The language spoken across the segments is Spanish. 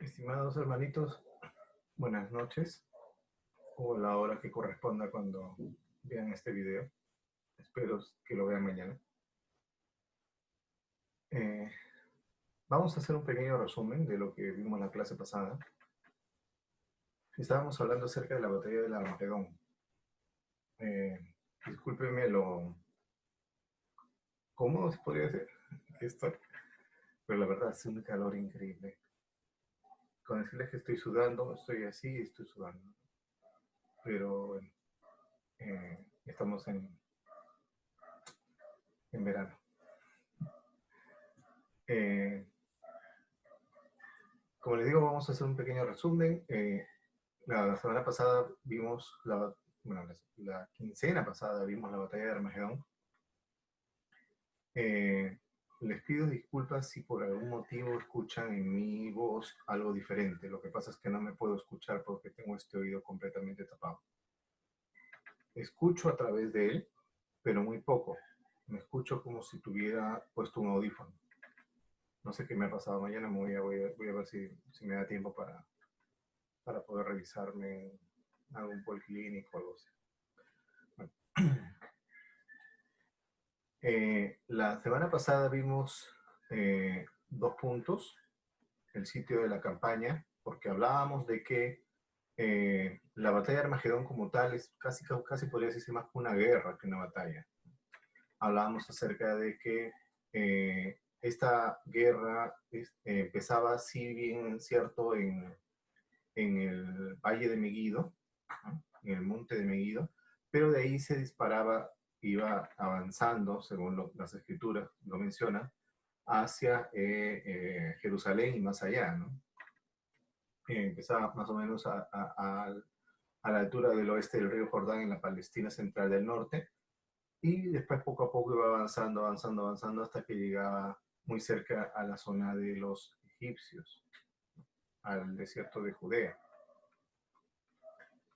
Estimados hermanitos, buenas noches, o la hora que corresponda cuando vean este video. Espero que lo vean mañana. Vamos a hacer un pequeño resumen de lo que vimos en la clase pasada. Estábamos hablando acerca de la batalla del Armagedón. Discúlpenme lo cómodo se podría decir esto, pero la verdad es un calor increíble. Con decirles que estoy sudando, estoy así, estoy sudando. Pero bueno, estamos en verano. Como les digo, vamos a hacer un pequeño resumen. La semana pasada vimos, la quincena pasada vimos la batalla de Armagedón. Les pido disculpas si por algún motivo escuchan en mi voz algo diferente. Lo que pasa es que no me puedo escuchar porque tengo este oído completamente tapado. Escucho a través de él, pero muy poco. Me escucho como si tuviera puesto un audífono. No sé qué me ha pasado. Mañana voy a ver si me da tiempo para poder revisarme en algún policlínico o algo así. Bueno. La semana pasada vimos 2 puntos, el sitio de la campaña, porque hablábamos de que la batalla de Armagedón como tal es casi podría decirse más que una guerra que una batalla. Hablábamos acerca de que esta guerra empezaba, si bien cierto, en el valle de Megiddo, ¿no? En el monte de Megiddo, pero de ahí se disparaba, iba avanzando, según las escrituras lo mencionan, hacia Jerusalén y más allá, ¿no? Empezaba más o menos a la altura del oeste del río Jordán en la Palestina central del norte, y después poco a poco iba avanzando hasta que llegaba muy cerca a la zona de los egipcios, al desierto de Judea.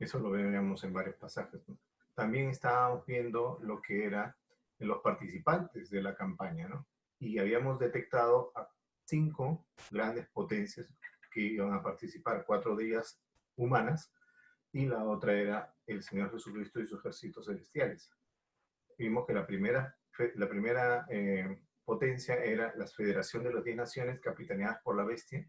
Eso lo veíamos en varios pasajes, ¿no? También estábamos viendo lo que eran los participantes de la campaña, ¿no? Y habíamos detectado a 5 grandes potencias que iban a participar, 4 de ellas humanas, y la otra era el Señor Jesucristo y sus ejércitos celestiales. Vimos que la primera potencia era la Federación de las 10 Naciones, capitaneadas por la Bestia.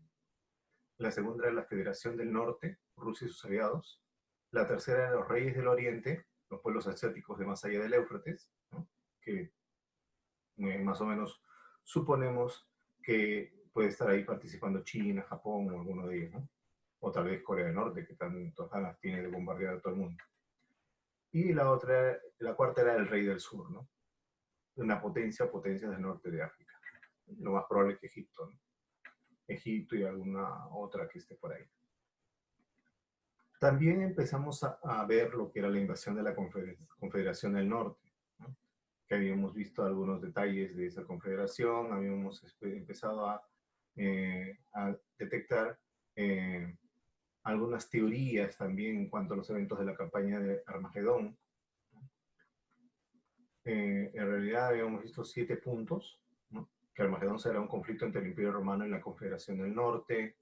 La segunda era la Federación del Norte, Rusia y sus aliados. La tercera eran los reyes del Oriente, los pueblos asiáticos de más allá del Éufrates, ¿no? Que más o menos suponemos que puede estar ahí participando China, Japón o alguno de ellos, ¿no? O tal vez Corea del Norte, que tantas ganas tiene de bombardear a todo el mundo. Y la cuarta era el rey del sur, ¿no? Una potencia del norte de África. Lo más probable es que Egipto, ¿no? Egipto y alguna otra que esté por ahí. También empezamos a ver lo que era la invasión de la Confederación del Norte, ¿no? Que habíamos visto algunos detalles de esa confederación, habíamos empezado a detectar algunas teorías también en cuanto a los eventos de la campaña de Armagedón. En realidad habíamos visto 7 puntos, ¿no? Que Armagedón será un conflicto entre el Imperio Romano y la Confederación del Norte,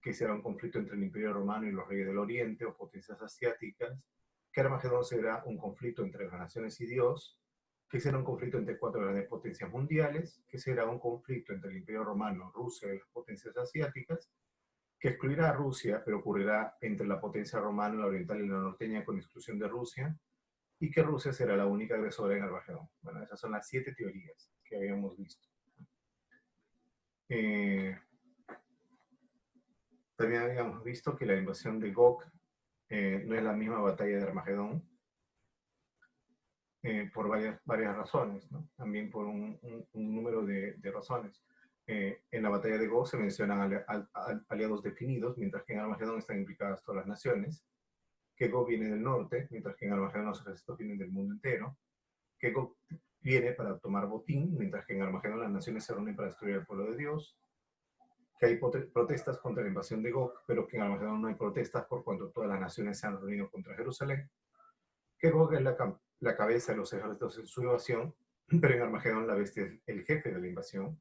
que será un conflicto entre el Imperio Romano y los reyes del Oriente o potencias asiáticas, que Armagedón será un conflicto entre las naciones y Dios, que será un conflicto entre 4 grandes potencias mundiales, que será un conflicto entre el Imperio Romano, Rusia y las potencias asiáticas, que excluirá a Rusia, pero ocurrirá entre la potencia romana, la oriental y la norteña con exclusión de Rusia, y que Rusia será la única agresora en Armagedón. Bueno, esas son las 7 teorías que habíamos visto. También habíamos visto que la invasión de Gog no es la misma batalla de Armagedón, por varias razones, ¿no? También por un número de razones. En la batalla de Gog se mencionan aliados definidos, mientras que en Armagedón están implicadas todas las naciones. Que Gog viene del norte, mientras que en Armagedón los ejércitos vienen del mundo entero. Que Gog viene para tomar botín, mientras que en Armagedón las naciones se reúnen para destruir el pueblo de Dios. Que hay protestas contra la invasión de Gog, pero que en Armagedón no hay protestas por cuanto todas las naciones se han reunido contra Jerusalén. Que Gog es la cabeza de los ejércitos en su invasión, pero en Armagedón la bestia es el jefe de la invasión.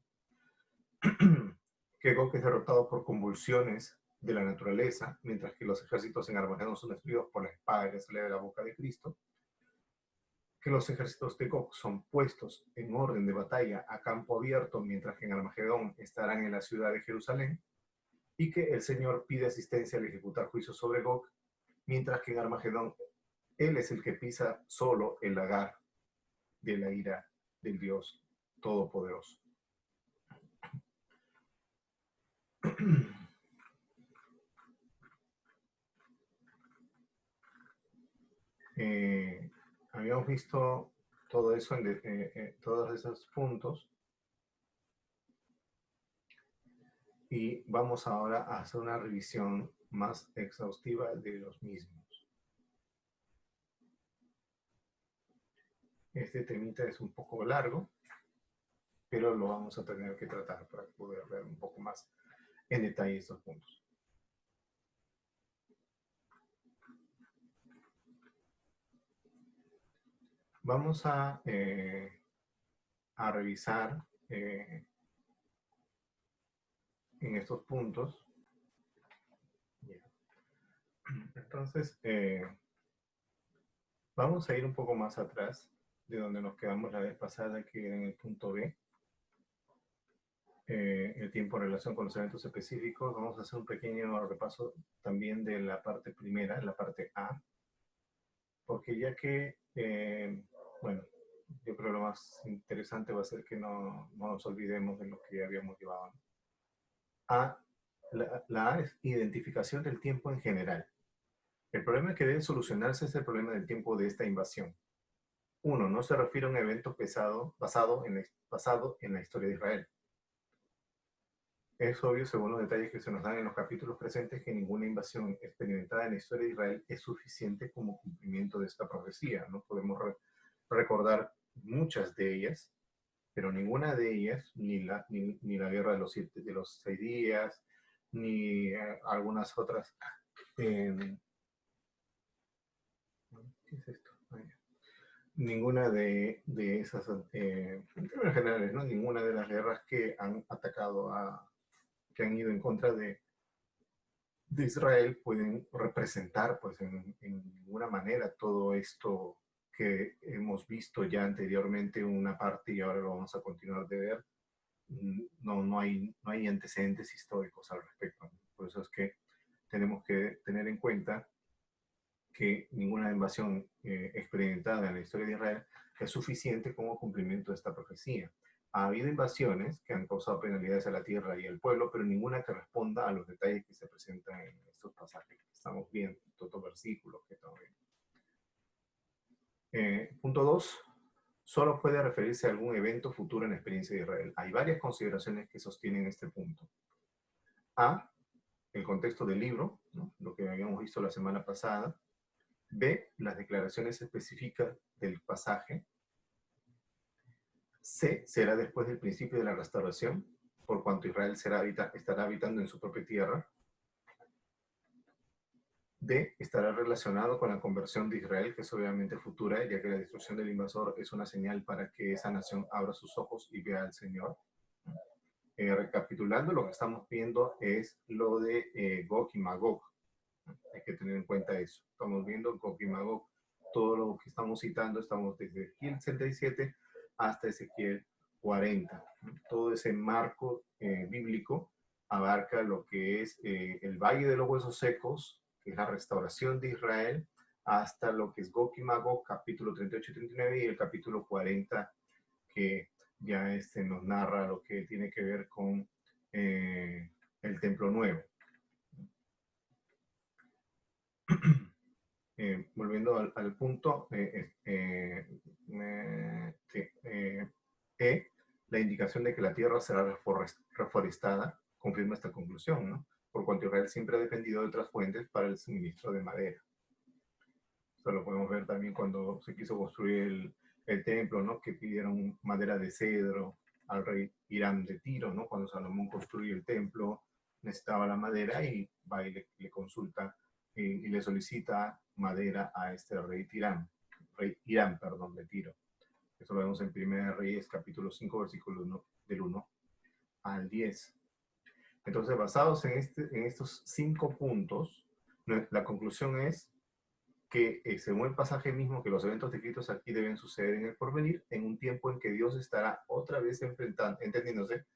Que Gog es derrotado por convulsiones de la naturaleza, mientras que los ejércitos en Armagedón son destruidos por la espada que sale de la boca de Cristo, que los ejércitos de Gog son puestos en orden de batalla a campo abierto, mientras que en Armagedón estarán en la ciudad de Jerusalén, y que el Señor pide asistencia al ejecutar juicio sobre Gog, mientras que en Armagedón Él es el que pisa solo el lagar de la ira del Dios Todopoderoso. Habíamos visto todo eso todos esos puntos y vamos ahora a hacer una revisión más exhaustiva de los mismos. Este temita es un poco largo, pero lo vamos a tener que tratar para poder ver un poco más en detalle estos puntos. Vamos a revisar en estos puntos. Entonces, vamos a ir un poco más atrás de donde nos quedamos la vez pasada, que era en el punto B. El tiempo en relación con los eventos específicos. Vamos a hacer un pequeño repaso también de la parte primera, la parte A, porque ya que, bueno, yo creo que lo más interesante va a ser que no nos olvidemos de lo que ya habíamos llevado. La A es identificación del tiempo en general. El problema que debe solucionarse es el problema del tiempo de esta invasión. 1. No se refiere a un evento basado en la historia de Israel. Es obvio, según los detalles que se nos dan en los capítulos presentes, que ninguna invasión experimentada en la historia de Israel es suficiente como cumplimiento de esta profecía, ¿no? Podemos recordar muchas de ellas, pero ninguna de ellas, ni la guerra de los 6 días, ni algunas otras. ¿Qué es esto? Ninguna de esas, en términos generales, ¿no? Ninguna de las guerras que han atacado que han ido en contra de Israel pueden representar, pues, en ninguna manera todo esto que hemos visto ya anteriormente una parte y ahora lo vamos a continuar de ver. No hay antecedentes históricos al respecto. Por eso es que tenemos que tener en cuenta que ninguna invasión experimentada en la historia de Israel es suficiente como cumplimiento de esta profecía. Ha habido invasiones que han causado penalidades a la tierra y al pueblo, pero ninguna que responda a los detalles que se presentan en estos pasajes que estamos viendo, estos versículos que estamos viendo. Punto 2. Solo puede referirse a algún evento futuro en la experiencia de Israel. Hay varias consideraciones que sostienen este punto. A, el contexto del libro, ¿no? Lo que habíamos visto la semana pasada. B, las declaraciones específicas del pasaje. C, será después del principio de la restauración, por cuanto Israel estará habitando en su propia tierra. D, estará relacionado con la conversión de Israel, que es obviamente futura, ya que la destrucción del invasor es una señal para que esa nación abra sus ojos y vea al Señor. Recapitulando, lo que estamos viendo es lo de Gog y Magog. Hay que tener en cuenta eso. Estamos viendo Gog y Magog. Todo lo que estamos citando, estamos desde Ezequiel 67 hasta Ezequiel 40. Todo ese marco bíblico abarca lo que es el Valle de los Huesos Secos, que es la restauración de Israel, hasta lo que es Gog y Magog, capítulo 38 y 39, y el capítulo 40, que ya nos narra lo que tiene que ver con el Templo Nuevo. Volviendo al punto, la indicación de que la tierra será reforestada confirma esta conclusión, ¿no? Por cuanto Israel siempre ha dependido de otras fuentes para el suministro de madera. Esto lo podemos ver también cuando se quiso construir el templo, ¿no? Que pidieron madera de cedro al rey Hiram de Tiro, ¿no? Cuando Salomón construyó el templo, necesitaba la madera y va y le consulta y le solicita madera a este rey Hiram, de Tiro. Eso lo vemos en 1 Reyes, capítulo 5, versículo del 1 al 10. Entonces, basados en estos 5 puntos, la conclusión es que, según el pasaje mismo, que los eventos descritos aquí deben suceder en el porvenir, en un tiempo en que Dios estará otra vez entendiéndose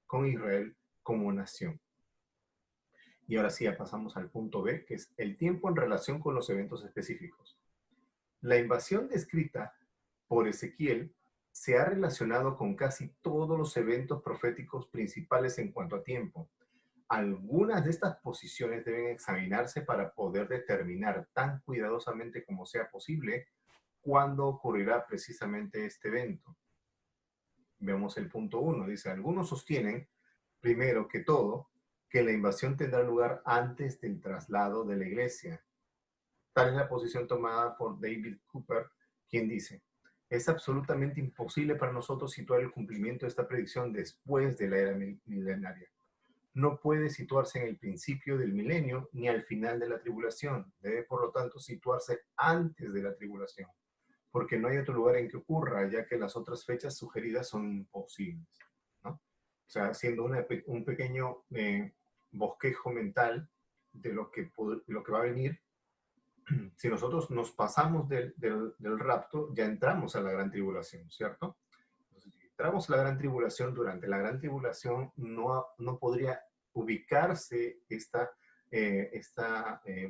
con Israel como nación. Y ahora sí, ya pasamos al punto B, que es el tiempo en relación con los eventos específicos. La invasión descrita por Ezequiel se ha relacionado con casi todos los eventos proféticos principales en cuanto a tiempo. Algunas de estas posiciones deben examinarse para poder determinar tan cuidadosamente como sea posible cuándo ocurrirá precisamente este evento. Veamos el punto 1. Dice, algunos sostienen, primero que todo, que la invasión tendrá lugar antes del traslado de la iglesia. Tal es la posición tomada por David Cooper, quien dice, es absolutamente imposible para nosotros situar el cumplimiento de esta predicción después de la era milenaria. No puede situarse en el principio del milenio ni al final de la tribulación. Debe, por lo tanto, situarse antes de la tribulación, porque no hay otro lugar en que ocurra, ya que las otras fechas sugeridas son imposibles, ¿no? O sea, haciendo un pequeño bosquejo mental de lo que va a venir. Si nosotros nos pasamos del rapto, ya entramos a la gran tribulación, ¿cierto? Entonces, si entramos a la gran tribulación, durante la gran tribulación no podría ubicarse esta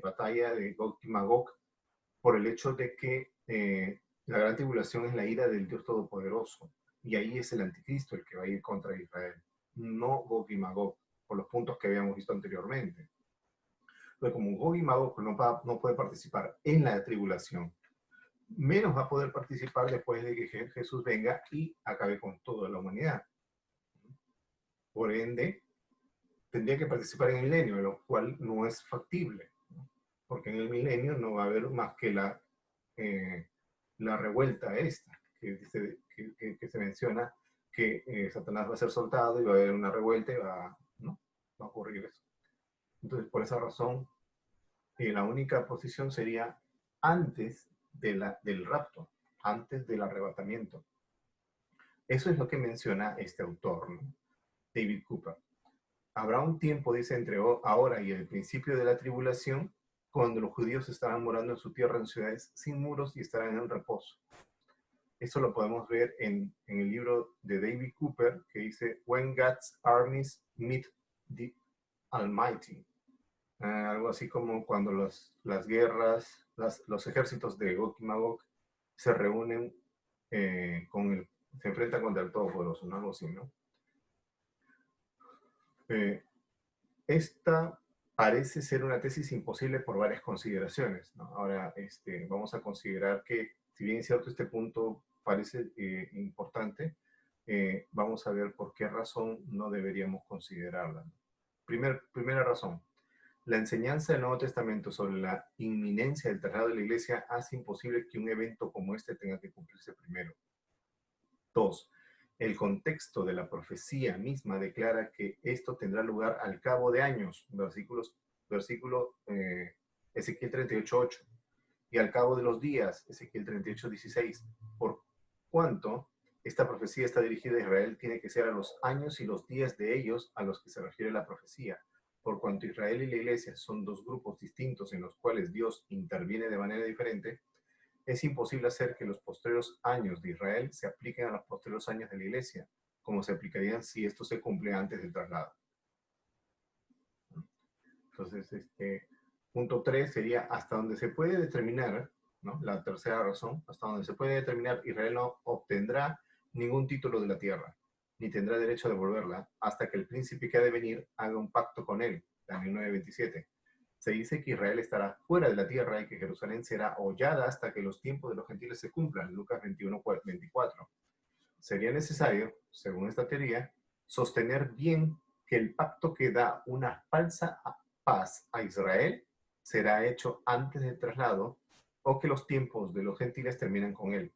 batalla de Gog y Magog por el hecho de que la gran tribulación es la ira del Dios Todopoderoso, y ahí es el anticristo el que va a ir contra Israel, no Gog y Magog, por los puntos que habíamos visto anteriormente. Entonces, como Gog y Magog no puede participar en la tribulación, menos va a poder participar después de que Jesús venga y acabe con toda la humanidad. Por ende, tendría que participar en el milenio, lo cual no es factible, ¿no? Porque en el milenio no va a haber más que la revuelta esta, que se menciona que Satanás va a ser soltado y va a haber una revuelta y ¿no? Va a ocurrir eso. Entonces, por esa razón, la única posición sería antes del rapto, antes del arrebatamiento. Eso es lo que menciona este autor, ¿no? David Cooper. Habrá un tiempo, dice, entre ahora y el principio de la tribulación, cuando los judíos estarán morando en su tierra en ciudades sin muros y estarán en reposo. Eso lo podemos ver en el libro de David Cooper, que dice, When God's armies meet the Almighty. Algo así como cuando las guerras, los ejércitos de Gog y Magog se reúnen, se enfrentan contra el Todopoderoso, ¿no? Algo así, ¿no? Esta parece ser una tesis imposible por varias consideraciones, ¿no? Ahora, vamos a considerar que, si bien es cierto, este punto parece importante, vamos a ver por qué razón no deberíamos considerarla. Primera razón. La enseñanza del Nuevo Testamento sobre la inminencia del traslado de la iglesia hace imposible que un evento como este tenga que cumplirse primero. 2. El contexto de la profecía misma declara que esto tendrá lugar al cabo de años, versículo Ezequiel 38:8, y al cabo de los días, Ezequiel 38:16. Por cuanto esta profecía está dirigida a Israel, tiene que ser a los años y los días de ellos a los que se refiere la profecía. Por cuanto Israel y la iglesia son dos grupos distintos en los cuales Dios interviene de manera diferente, es imposible hacer que los postreros años de Israel se apliquen a los postreros años de la iglesia, como se aplicarían si esto se cumple antes del traslado. Entonces, punto 3 sería hasta donde se puede determinar, ¿no? La tercera razón, hasta donde se puede determinar, Israel no obtendrá ningún título de la tierra, ni tendrá derecho a devolverla, hasta que el príncipe que ha de venir haga un pacto con él. Daniel 9:27. Se dice que Israel estará fuera de la tierra y que Jerusalén será hollada hasta que los tiempos de los gentiles se cumplan. Lucas 21:24. Sería necesario, según esta teoría, sostener bien que el pacto que da una falsa paz a Israel será hecho antes del traslado, o que los tiempos de los gentiles terminan con él.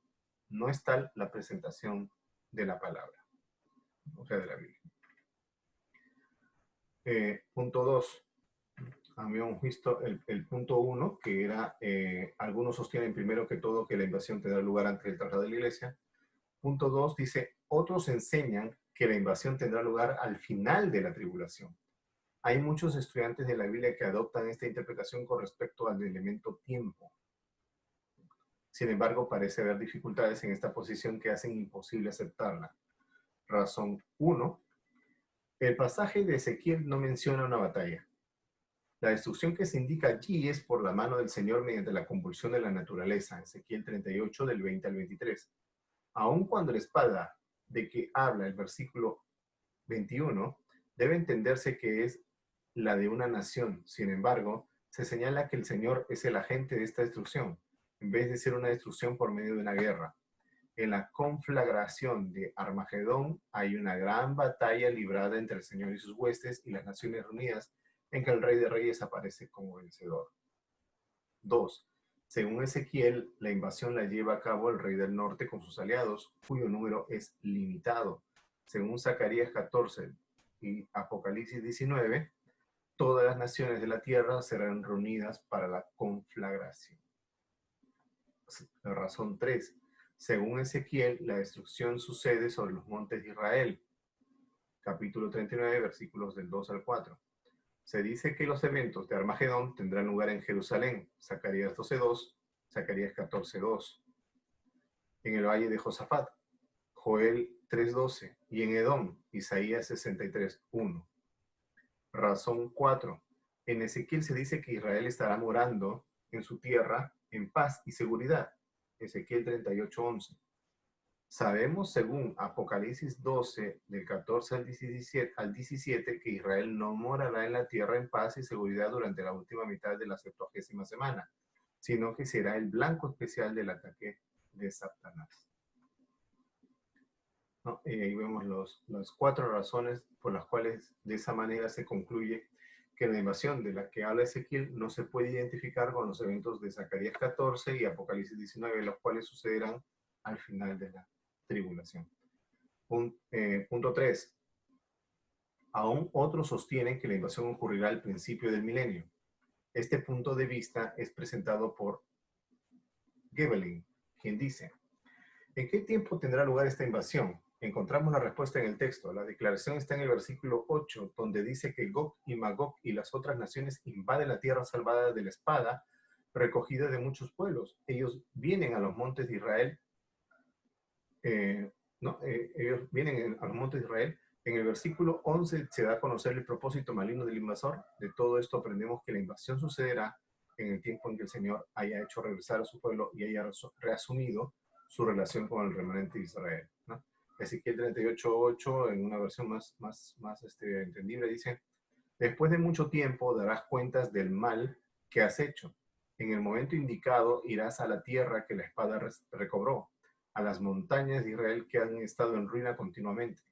No es tal la presentación de la palabra, o sea, de la Biblia. Punto 2. Habíamos visto el punto 1, que era, algunos sostienen primero que todo que la invasión tendrá lugar antes del traslado de la iglesia. Punto 2 dice, otros enseñan que la invasión tendrá lugar al final de la tribulación. Hay muchos estudiantes de la Biblia que adoptan esta interpretación con respecto al elemento tiempo. Sin embargo, parece haber dificultades en esta posición que hacen imposible aceptarla. Razón 1. El pasaje de Ezequiel no menciona una batalla. La destrucción que se indica allí es por la mano del Señor mediante la convulsión de la naturaleza, Ezequiel 38, del 20 al 23. Aun cuando la espada de que habla el versículo 21 debe entenderse que es la de una nación. Sin embargo, se señala que el Señor es el agente de esta destrucción, en vez de ser una destrucción por medio de una guerra. En la conflagración de Armagedón hay una gran batalla librada entre el Señor y sus huestes y las Naciones Unidas, en que el Rey de Reyes aparece como vencedor. 2. Según Ezequiel, la invasión la lleva a cabo el Rey del Norte con sus aliados, cuyo número es limitado. Según Zacarías 14 y Apocalipsis 19, todas las naciones de la tierra serán reunidas para la conflagración. La razón 3. Según Ezequiel, la destrucción sucede sobre los montes de Israel. Capítulo 39, versículos del 2 al 4. Se dice que los eventos de Armagedón tendrán lugar en Jerusalén. Zacarías 12:2, Zacarías 14:2. En el valle de Josafat, Joel 3:12. Y en Edom, Isaías 63:1. Razón 4. En Ezequiel se dice que Israel estará morando en su tierra en paz y seguridad. Ezequiel 38:11. Sabemos, según Apocalipsis 12, del 14 al 17, que Israel no morará en la tierra en paz y seguridad durante la última mitad de la 70ª semana, sino que será el blanco especial del ataque de Satanás. ¿No? Y ahí vemos las 4 razones por las cuales de esa manera se concluye que la invasión de la que habla Ezequiel no se puede identificar con los eventos de Zacarías 14 y Apocalipsis 19, los cuales sucederán al final de la tribulación. Punto 3. Aún otros sostienen que la invasión ocurrirá al principio del milenio. Este punto de vista es presentado por Gebelin, quien dice: ¿en qué tiempo tendrá lugar esta invasión? Encontramos la respuesta en el texto. La declaración está en el versículo 8, donde dice que Gog y Magog y las otras naciones invaden la tierra salvada de la espada, recogida de muchos pueblos. Ellos vienen a los montes de Israel. Ellos vienen a los montes de Israel. En el versículo 11 se da a conocer el propósito maligno del invasor. De todo esto aprendemos que la invasión sucederá en el tiempo en que el Señor haya hecho regresar a su pueblo y haya reasumido su relación con el remanente de Israel, ¿no? Ezequiel 38:8, en una versión más entendible, dice: después de mucho tiempo darás cuentas del mal que has hecho. En el momento indicado irás a la tierra que la espada recobró, a las montañas de Israel que han estado en ruina continuamente.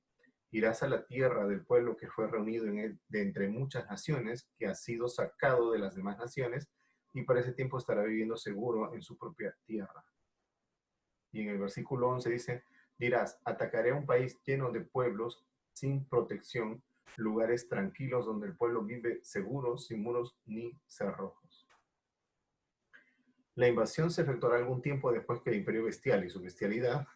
Irás a la tierra del pueblo que fue reunido de entre muchas naciones, que ha sido sacado de las demás naciones, y para ese tiempo estará viviendo seguro en su propia tierra. Y en el versículo 11 dice: dirás, atacaré a un país lleno de pueblos sin protección, lugares tranquilos donde el pueblo vive seguro, sin muros ni cerrojos. La invasión se efectuará algún tiempo después que el imperio bestial y su bestialidad,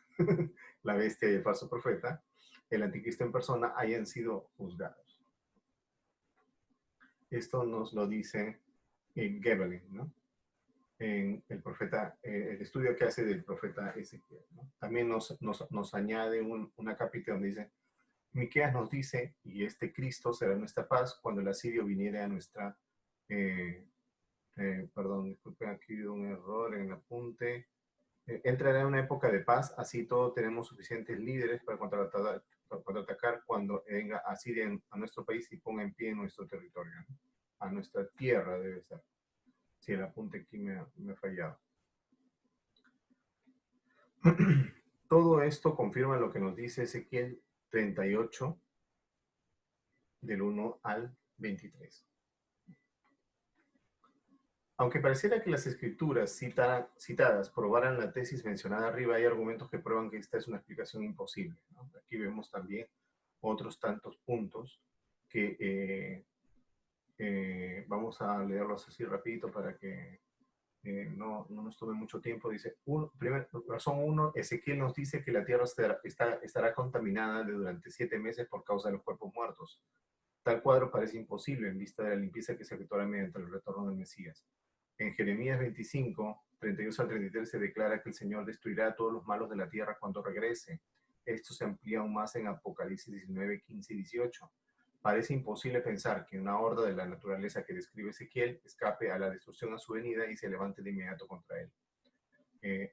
la bestia y el falso profeta, el anticristo en persona, hayan sido juzgados. Esto nos lo dice Gebelin, ¿no? En el profeta, el estudio que hace del profeta Ezequiel, ¿no? También nos añade una capítulo donde dice: Miqueas nos dice, y este Cristo será nuestra paz cuando el asirio viniere a nuestra... perdón, disculpen, aquí un error en el apunte. Entrará en una época de paz, así todo tenemos suficientes líderes para contraatacar cuando venga Asiria a nuestro país y ponga en pie en nuestro territorio, ¿no? A nuestra tierra debe ser. Si el apunte aquí me ha fallado. Todo esto confirma lo que nos dice Ezequiel 38, del 1 al 23. Aunque pareciera que las escrituras citadas probaran la tesis mencionada arriba, hay argumentos que prueban que esta es una explicación imposible, ¿no? Aquí vemos también otros tantos puntos que vamos a leerlos así rapidito para que no nos tome mucho tiempo. Dice, razón 1, Ezequiel nos dice que la tierra estará contaminada durante 7 meses por causa de los cuerpos muertos. Tal cuadro parece imposible en vista de la limpieza que se efectuará mediante el retorno del Mesías. En Jeremías 25, 32 al 33 se declara que el Señor destruirá a todos los malos de la tierra cuando regrese. Esto se amplía aún más en Apocalipsis 19, 15 y 18. Parece imposible pensar que una horda de la naturaleza que describe Ezequiel escape a la destrucción a su venida y se levante de inmediato contra él.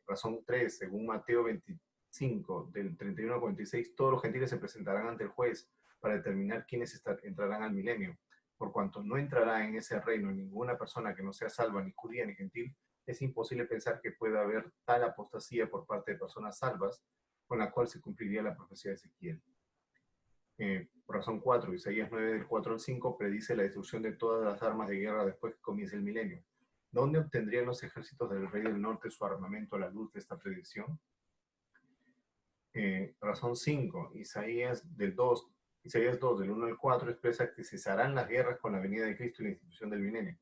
Razón 3, según Mateo 25, del 31 al 46, todos los gentiles se presentarán ante el juez para determinar quiénes entrarán al milenio. Por cuanto no entrará en ese reino ninguna persona que no sea salva, ni judía ni gentil, es imposible pensar que pueda haber tal apostasía por parte de personas salvas con la cual se cumpliría la profecía de Ezequiel. Razón 4, Isaías 9, del 4 al 5, predice la destrucción de todas las armas de guerra después que comience el milenio. ¿Dónde obtendrían los ejércitos del rey del norte su armamento a la luz de esta predicción? Razón 5, Isaías 2, del 1 al 4, expresa que cesarán las guerras con la venida de Cristo y la institución del milenio.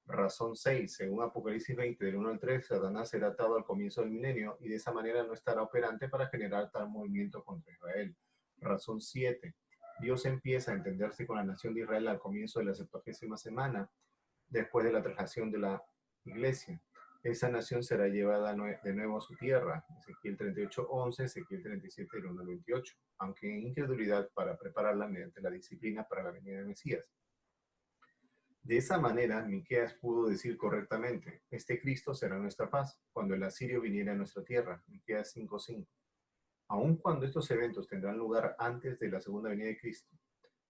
Razón 6, según Apocalipsis 20, del 1 al 3, Satanás será atado al comienzo del milenio y de esa manera no estará operante para generar tal movimiento contra Israel. Razón 7, Dios empieza a entenderse con la nación de Israel al comienzo de la 70ª semana, después de la traslación de la iglesia. Esa nación será llevada de nuevo a su tierra. Ezequiel 38:11, Ezequiel 37, del 1 al 28, aunque en incredulidad para prepararla mediante la disciplina para la venida del Mesías. De esa manera, Miqueas pudo decir correctamente: este Cristo será nuestra paz, cuando el asirio viniera a nuestra tierra. Miqueas 5:5. Aun cuando estos eventos tendrán lugar antes de la segunda venida de Cristo,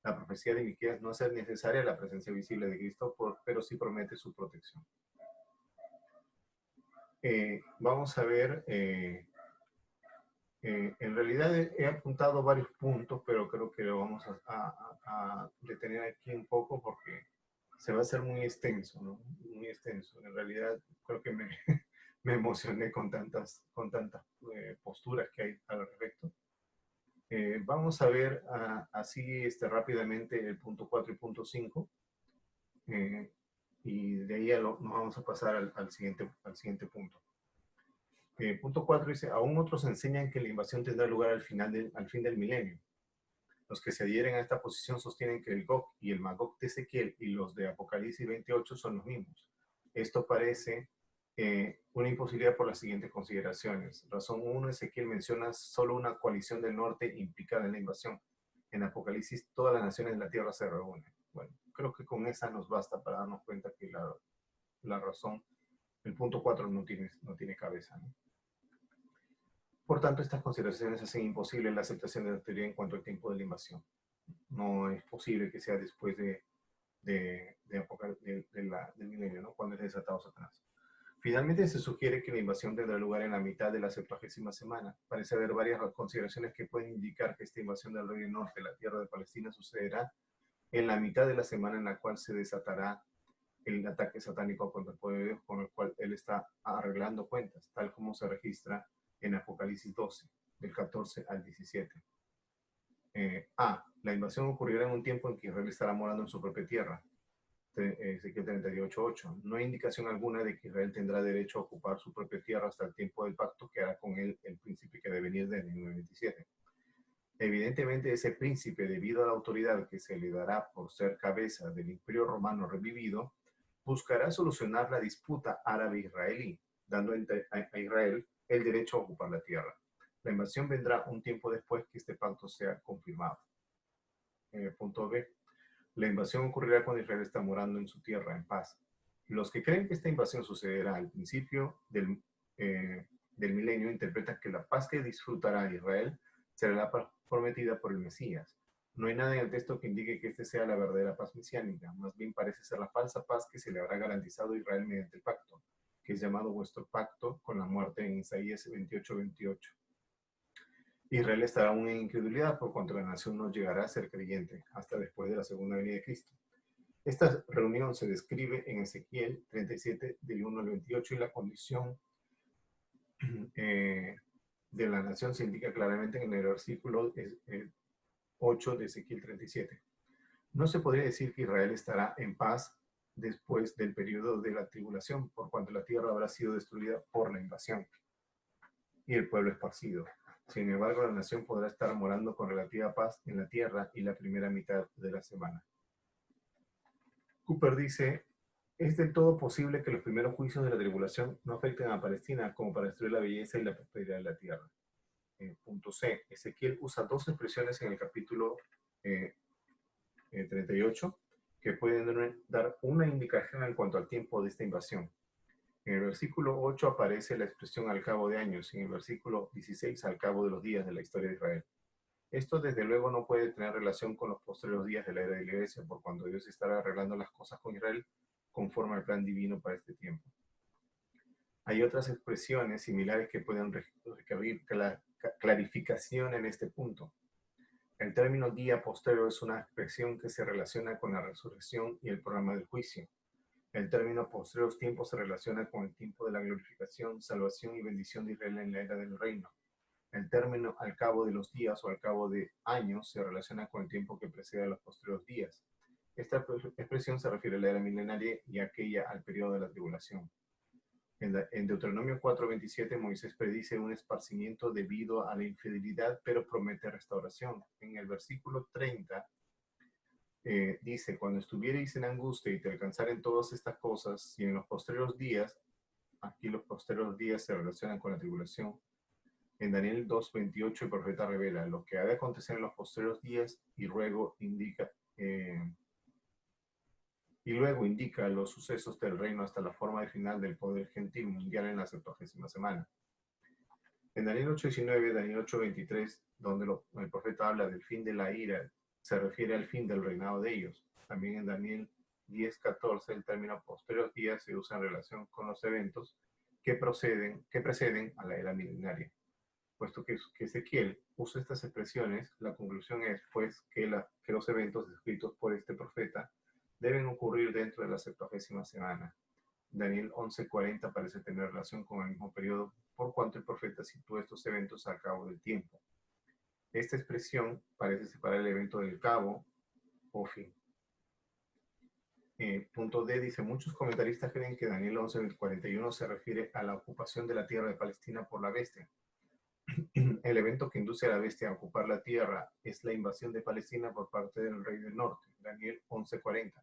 la profecía de Miqueas no hace necesaria la presencia visible de Cristo, pero sí promete su protección. Vamos a ver, en realidad he apuntado varios puntos, pero creo que lo vamos a detener aquí un poco porque se va a hacer muy extenso, ¿no? Muy extenso. En realidad creo que me emocioné con tantas posturas que hay al respecto. Vamos a ver así rápidamente el punto 4 y punto 5. Y de ahí nos vamos a pasar al siguiente punto. Punto 4 dice: aún otros enseñan que la invasión tendrá lugar al fin del milenio. Los que se adhieren a esta posición sostienen que el Gog y el Magog de Ezequiel y los de Apocalipsis 28 son los mismos. Esto parece una imposibilidad por las siguientes consideraciones. Razón 1, Ezequiel menciona solo una coalición del norte implicada en la invasión. En Apocalipsis, todas las naciones de la tierra se reúnen. Bueno, creo que con esa nos basta para darnos cuenta que la razón, el punto 4 no tiene cabeza, ¿no? Por tanto, estas consideraciones hacen imposible la aceptación de la teoría en cuanto al tiempo de la invasión. No es posible que sea después del milenio, ¿no? Cuando es desatado Satanás. Finalmente, se sugiere que la invasión tendrá lugar en la mitad de la 70ª semana. Parece haber varias consideraciones que pueden indicar que esta invasión del Reino Norte, la tierra de Palestina, sucederá en la mitad de la semana en la cual se desatará el ataque satánico contra el pueblo de Dios, con el cual él está arreglando cuentas, tal como se registra en Apocalipsis 12, del 14 al 17. La invasión ocurrirá en un tiempo en que Israel estará morando en su propia tierra. Ezequiel 38:8. No hay indicación alguna de que Israel tendrá derecho a ocupar su propia tierra hasta el tiempo del pacto que hará con él el príncipe que debe venir de 1927. Evidentemente, ese príncipe, debido a la autoridad que se le dará por ser cabeza del Imperio Romano revivido, buscará solucionar la disputa árabe-israelí, dando a Israel el derecho a ocupar la tierra. La invasión vendrá un tiempo después que este pacto sea confirmado. Punto B. La invasión ocurrirá cuando Israel está morando en su tierra en paz. Los que creen que esta invasión sucederá al principio del milenio interpretan que la paz que disfrutará Israel será la paz prometida por el Mesías. No hay nada en el texto que indique que esta sea la verdadera paz mesiánica, más bien parece ser la falsa paz que se le habrá garantizado a Israel mediante el pacto, que es llamado vuestro pacto con la muerte en Isaías 28:28. Israel estará aún en incredulidad por cuanto la nación no llegará a ser creyente hasta después de la segunda venida de Cristo. Esta reunión se describe en Ezequiel 37, del 1 al 28, y la condición de la nación se indica claramente en el versículo 8 de Ezequiel 37. No se podría decir que Israel estará en paz después del periodo de la tribulación, por cuanto la tierra habrá sido destruida por la invasión y el pueblo esparcido. Sin embargo, la nación podrá estar morando con relativa paz en la tierra y la primera mitad de la semana. Cooper dice, es del todo posible que los primeros juicios de la tribulación no afecten a Palestina como para destruir la belleza y la prosperidad de la tierra. Punto C. Ezequiel usa dos expresiones en el capítulo 38 que pueden dar una indicación en cuanto al tiempo de esta invasión. En el versículo 8 aparece la expresión al cabo de años y en el versículo 16 al cabo de los días de la historia de Israel. Esto desde luego no puede tener relación con los posteriores días de la era de la iglesia, por cuando Dios estará arreglando las cosas con Israel conforme al plan divino para este tiempo. Hay otras expresiones similares que pueden requerir clarificación en este punto. El término día posterior es una expresión que se relaciona con la resurrección y el programa del juicio. El término posteriores tiempos se relaciona con el tiempo de la glorificación, salvación y bendición de Israel en la era del reino. El término al cabo de los días o al cabo de años se relaciona con el tiempo que precede a los posteriores días. Esta expresión se refiere a la era milenaria y aquella al periodo de la tribulación. En Deuteronomio 4:27, Moisés predice un esparcimiento debido a la infidelidad, pero promete restauración. En el versículo 30 dice, cuando estuviereis en angustia y te alcanzaren todas estas cosas, y en los posteriores días, aquí los posteriores días se relacionan con la tribulación. En Daniel 2:28 el profeta revela lo que ha de acontecer en los posteriores días y luego indica los sucesos del reino hasta la forma de final del poder gentil mundial en la 70ª semana. En Daniel 8:19, Daniel 8:23, donde el profeta habla del fin de la ira, se refiere al fin del reinado de ellos. También en Daniel 10:14 el término posteriores días se usa en relación con los eventos que preceden a la era milenaria. Puesto que Ezequiel usa estas expresiones, la conclusión es, pues, que los eventos descritos por este profeta deben ocurrir dentro de la 70ª semana. Daniel 11:40 parece tener relación con el mismo periodo, por cuanto el profeta sitúa estos eventos al cabo del tiempo. Esta expresión parece separar el evento del cabo o fin. Punto D dice, muchos comentaristas creen que Daniel 11:41 se refiere a la ocupación de la tierra de Palestina por la bestia. El evento que induce a la bestia a ocupar la tierra es la invasión de Palestina por parte del rey del norte, Daniel 11:40.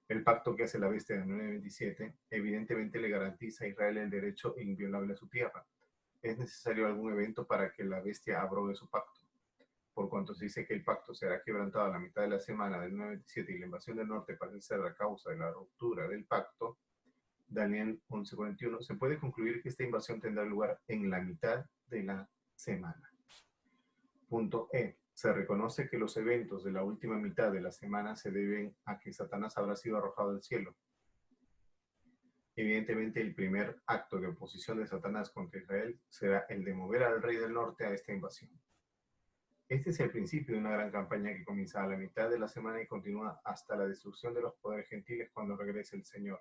El pacto que hace la bestia de 9:27 evidentemente le garantiza a Israel el derecho inviolable a su tierra. Es necesario algún evento para que la bestia abrogue su pacto. Por cuanto se dice que el pacto será quebrantado a la mitad de la semana del 9:27 y la invasión del norte parece ser la causa de la ruptura del pacto, Daniel 11:41, se puede concluir que esta invasión tendrá lugar en la mitad de la semana. Punto E. Se reconoce que los eventos de la última mitad de la semana se deben a que Satanás habrá sido arrojado del cielo. Evidentemente, el primer acto de oposición de Satanás contra Israel será el de mover al rey del norte a esta invasión. Este es el principio de una gran campaña que comienza a la mitad de la semana y continúa hasta la destrucción de los poderes gentiles cuando regrese el Señor.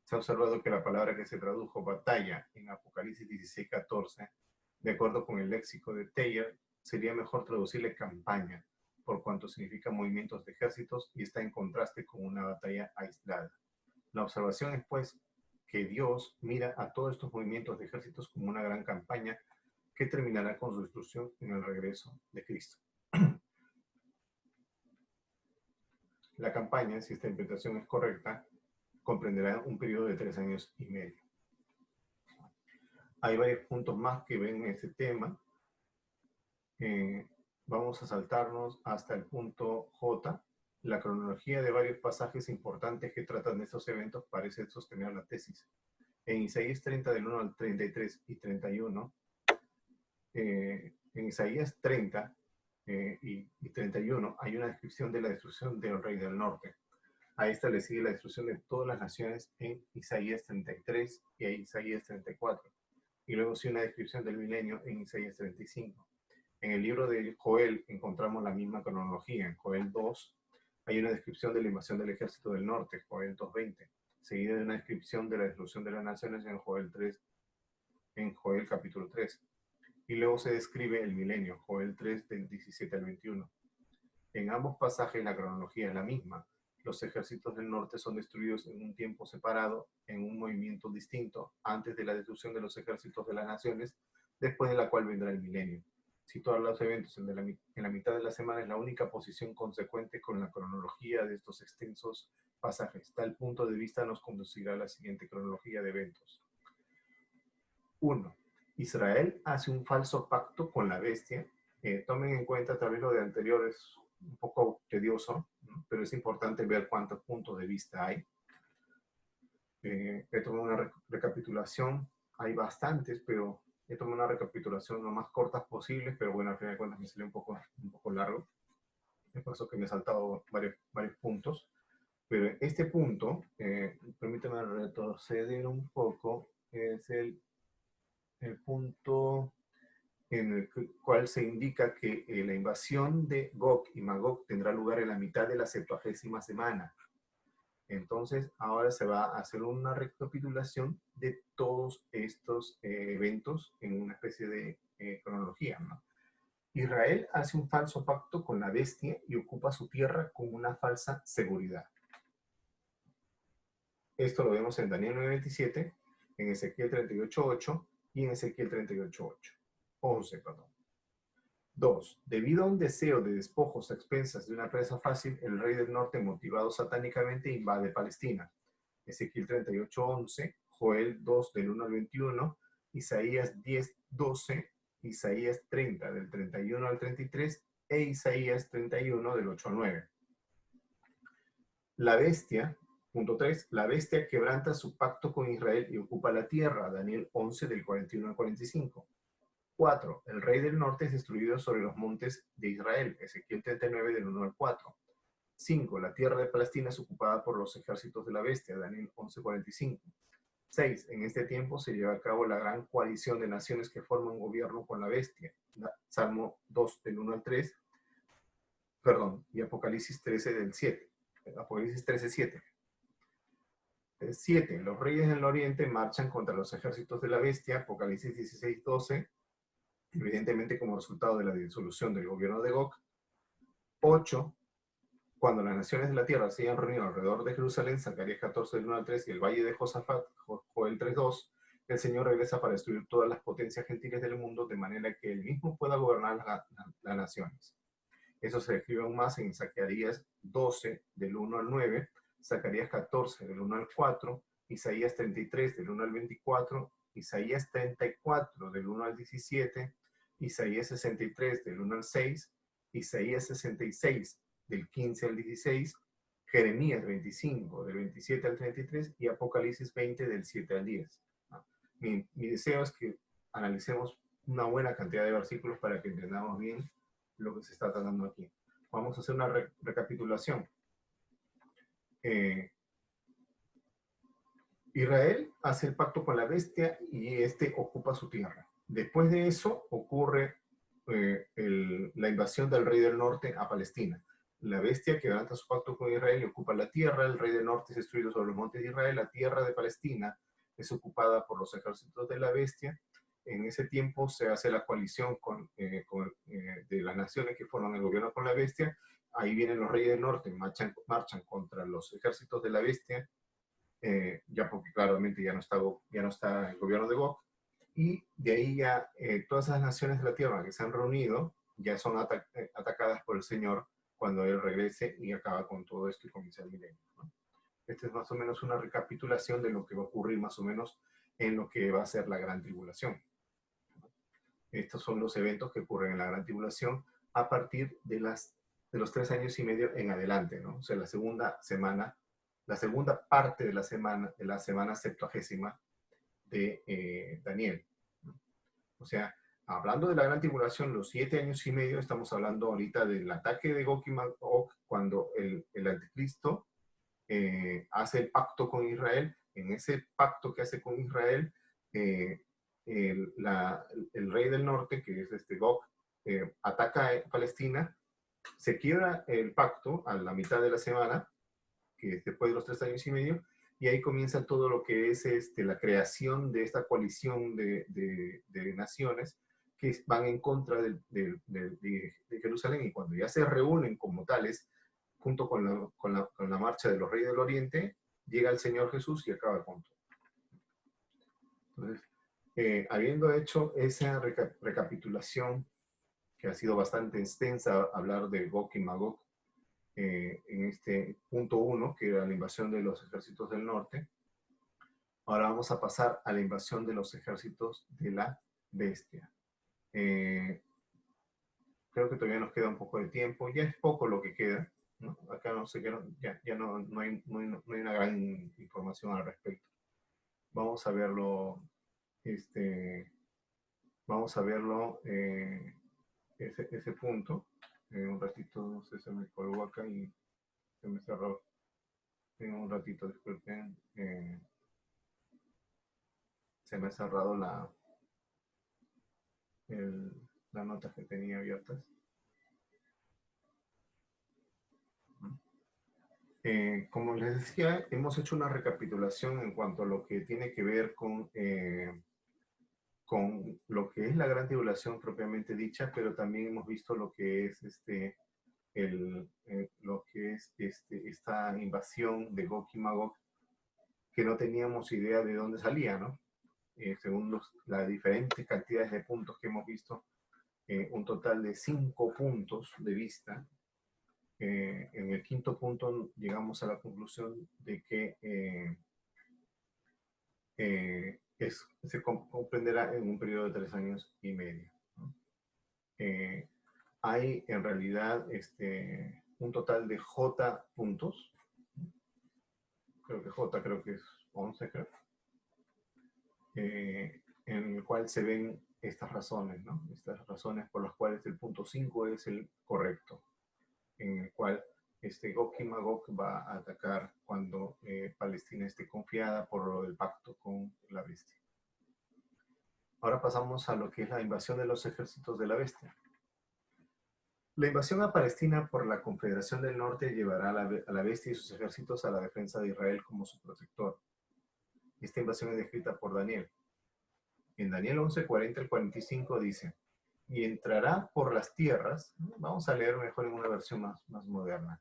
Se ha observado que la palabra que se tradujo batalla en Apocalipsis 16:14, de acuerdo con el léxico de Teyer, sería mejor traducirle campaña, por cuanto significa movimientos de ejércitos y está en contraste con una batalla aislada. La observación es, pues, que Dios mira a todos estos movimientos de ejércitos como una gran campaña que terminará con su destrucción en el regreso de Cristo. La campaña, si esta interpretación es correcta, comprenderá un periodo de 3 años y medio. Hay varios puntos más que ven en este tema. Vamos a saltarnos hasta el punto J. La cronología de varios pasajes importantes que tratan de estos eventos parece sostener la tesis. En Isaías 30, del 1 al 33 y 31, en Isaías 30 y 31 hay una descripción de la destrucción del rey del norte. A esta le sigue la destrucción de todas las naciones en Isaías 33 y Isaías 34. Y luego sí una descripción del milenio en Isaías 35. En el libro de Joel encontramos la misma cronología. En Joel 2 hay una descripción de la invasión del ejército del norte, Joel 2:20, seguida de una descripción de la destrucción de las naciones en Joel 3, en Joel capítulo 3. Y luego se describe el milenio, Joel 3, del 17 al 21. En ambos pasajes la cronología es la misma. Los ejércitos del norte son destruidos en un tiempo separado, en un movimiento distinto, antes de la destrucción de los ejércitos de las naciones, después de la cual vendrá el milenio. situar los eventos en la mitad de la semana es la única posición consecuente con la cronología de estos extensos pasajes. Tal punto de vista nos conducirá a la siguiente cronología de eventos. 1. Israel hace un falso pacto con la bestia. Tomen en cuenta, tal vez lo de anterior es un poco tedioso, ¿no? Pero es importante ver cuántos puntos de vista hay. He tomado una recapitulación, hay bastantes, pero he tomado una recapitulación lo más cortas posibles, pero bueno, al final de cuentas me salió un poco largo. Es por eso que me he saltado varios puntos. Pero este punto, permíteme retroceder un poco, es el punto en el cual se indica que la invasión de Gog y Magog tendrá lugar en la mitad de la 70ª semana. Entonces, ahora se va a hacer una recapitulación de todos estos eventos en una especie de cronología, ¿no? Israel hace un falso pacto con la bestia y ocupa su tierra con una falsa seguridad. Esto lo vemos en Daniel 9:27, en Ezequiel 38:8 y en Ezequiel 38:11, perdón. 2. Debido a un deseo de despojos a expensas de una presa fácil, el rey del norte, motivado satánicamente, invade Palestina. Ezequiel 38:11, Joel 2 del 1 al 21, Isaías 10:12, Isaías 30 del 31 al 33 e Isaías 31 del 8 al 9. La bestia, punto 3, la bestia quebranta su pacto con Israel y ocupa la tierra, Daniel 11 del 41 al 45. 4. El rey del norte es destruido sobre los montes de Israel, Ezequiel 39 del 1 al 4. 5. La tierra de Palestina es ocupada por los ejércitos de la bestia, Daniel 11:45. 6. En este tiempo se lleva a cabo la gran coalición de naciones que forman gobierno con la bestia, Salmo 2 del 1 al 3, perdón, y Apocalipsis 13 del 7. Apocalipsis 13:7. 7. Los reyes del oriente marchan contra los ejércitos de la bestia, Apocalipsis 16:12, evidentemente como resultado de la disolución del gobierno de Gog. 8. Cuando las naciones de la tierra se hayan reunido alrededor de Jerusalén, Zacarías 14 del 1 al 3 y el valle de Josafat, Joel 3:2, el Señor regresa para destruir todas las potencias gentiles del mundo de manera que él mismo pueda gobernar las naciones. Eso se describe aún más en Zacarías 12 del 1 al 9, Zacarías 14 del 1 al 4, Isaías 33 del 1 al 24, Isaías 34 del 1 al 17, Isaías 63 del 1 al 6, Isaías 66 del 15 al 16, Jeremías 25 del 27 al 33 y Apocalipsis 20 del 7 al 10. Mi deseo es que analicemos una buena cantidad de versículos para que entendamos bien lo que se está tratando aquí. Vamos a hacer una recapitulación. Israel hace el pacto con la bestia y este ocupa su tierra. Después de eso ocurre la invasión del rey del norte a Palestina. La bestia quebranta su pacto con Israel y ocupa la tierra. El rey del norte es destruido sobre los montes de Israel. La tierra de Palestina es ocupada por los ejércitos de la bestia. En ese tiempo se hace la coalición de las naciones que forman el gobierno con la bestia. Ahí vienen los reyes del norte, marchan contra los ejércitos de la bestia, ya porque claramente ya no está el gobierno de Gog. Y de ahí ya todas esas naciones de la tierra que se han reunido ya son atacadas por el Señor cuando Él regrese y acaba con todo esto y comienza el milenio, ¿no? Esta es más o menos una recapitulación de lo que va a ocurrir más o menos en lo que va a ser la gran tribulación. Estos son los eventos que ocurren en la gran tribulación a partir de los 3 años y medio en adelante, ¿no? O sea, la segunda parte de la semana 70ª de Daniel, ¿no? O sea, hablando de la gran tribulación, los 7 años y medio, estamos hablando ahorita del ataque de Gog y Magog, cuando el anticristo hace el pacto con Israel. En ese pacto que hace con Israel, el rey del norte, que es Gog, ataca a Palestina, se quiebra el pacto a la mitad de la semana, que es después de los 3 años y medio, y ahí comienza todo lo que es la creación de esta coalición de naciones que van en contra de Jerusalén, y cuando ya se reúnen como tales, junto con la marcha de los reyes del oriente, llega el Señor Jesús y acaba con todo. Entonces, habiendo hecho esa recapitulación que ha sido bastante extensa hablar de Gog y Magog en este punto 1, que era la invasión de los ejércitos del norte. Ahora vamos a pasar a la invasión de los ejércitos de la bestia. Creo que todavía nos queda un poco de tiempo, ya es poco lo que queda, ¿no? Acá no sé, ya no hay una gran información al respecto. Vamos a verlo, vamos a verlo, ese punto. Un ratito, no sé, se me colgó acá y se me cerró. En un ratito, disculpen. Se me ha cerrado las notas que tenía abiertas. Como les decía, hemos hecho una recapitulación en cuanto a lo que tiene que ver con lo que es la gran tribulación propiamente dicha, pero también hemos visto lo que es lo que es esta invasión de Gog y Magog, que no teníamos idea de dónde salía, ¿no? Según las diferentes cantidades de puntos que hemos visto, un total de 5 puntos de vista. En el quinto punto llegamos a la conclusión de que se comprenderá en un periodo de 3 años y medio, ¿no? Hay en realidad un total de J puntos, creo que es 11, creo, en el cual se ven estas razones, ¿no? Estas razones por las cuales el punto 5 es el correcto, en el cual Gog y Magog va a atacar cuando Palestina esté confiada por lo del pacto con la bestia. Ahora pasamos a lo que es la invasión de los ejércitos de la bestia. La invasión a Palestina por la Confederación del Norte llevará a la bestia y sus ejércitos a la defensa de Israel como su protector. Esta invasión es descrita por Daniel. En Daniel 11, 40 al 45 dice: y entrará por las tierras. Vamos a leer mejor en una versión más moderna.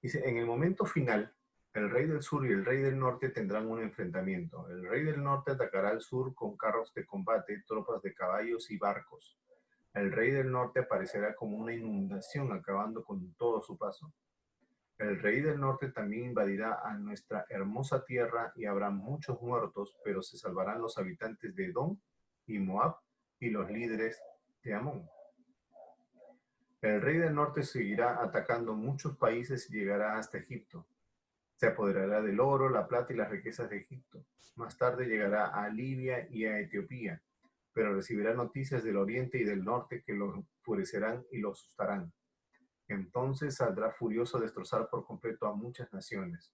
Dice: en el momento final, el rey del sur y el rey del norte tendrán un enfrentamiento. El rey del norte atacará al sur con carros de combate, tropas de caballos y barcos. El rey del norte aparecerá como una inundación, acabando con todo su paso. El rey del norte también invadirá a nuestra hermosa tierra y habrá muchos muertos, pero se salvarán los habitantes de Edom y Moab y los líderes de Amón. El rey del norte seguirá atacando muchos países y llegará hasta Egipto. Se apoderará del oro, la plata y las riquezas de Egipto. Más tarde llegará a Libia y a Etiopía, pero recibirá noticias del oriente y del norte que lo enfurecerán y lo asustarán. Entonces saldrá furioso a destrozar por completo a muchas naciones.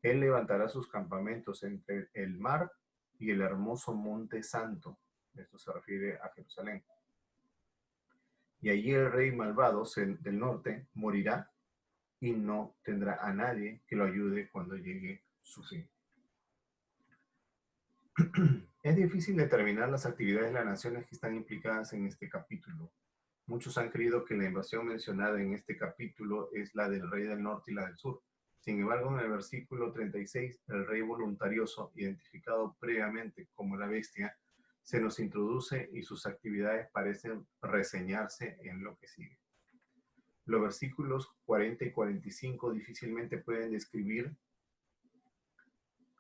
Él levantará sus campamentos entre el mar y el hermoso monte santo. Esto se refiere a Jerusalén. Y allí el rey malvado del norte morirá y no tendrá a nadie que lo ayude cuando llegue su fin. Es difícil determinar las actividades de las naciones que están implicadas en este capítulo. Muchos han creído que la invasión mencionada en este capítulo es la del rey del norte y la del sur. Sin embargo, en el versículo 36, el rey voluntarioso, identificado previamente como la bestia, se nos introduce y sus actividades parecen reseñarse en lo que sigue. Los versículos 40 y 45 difícilmente pueden describir,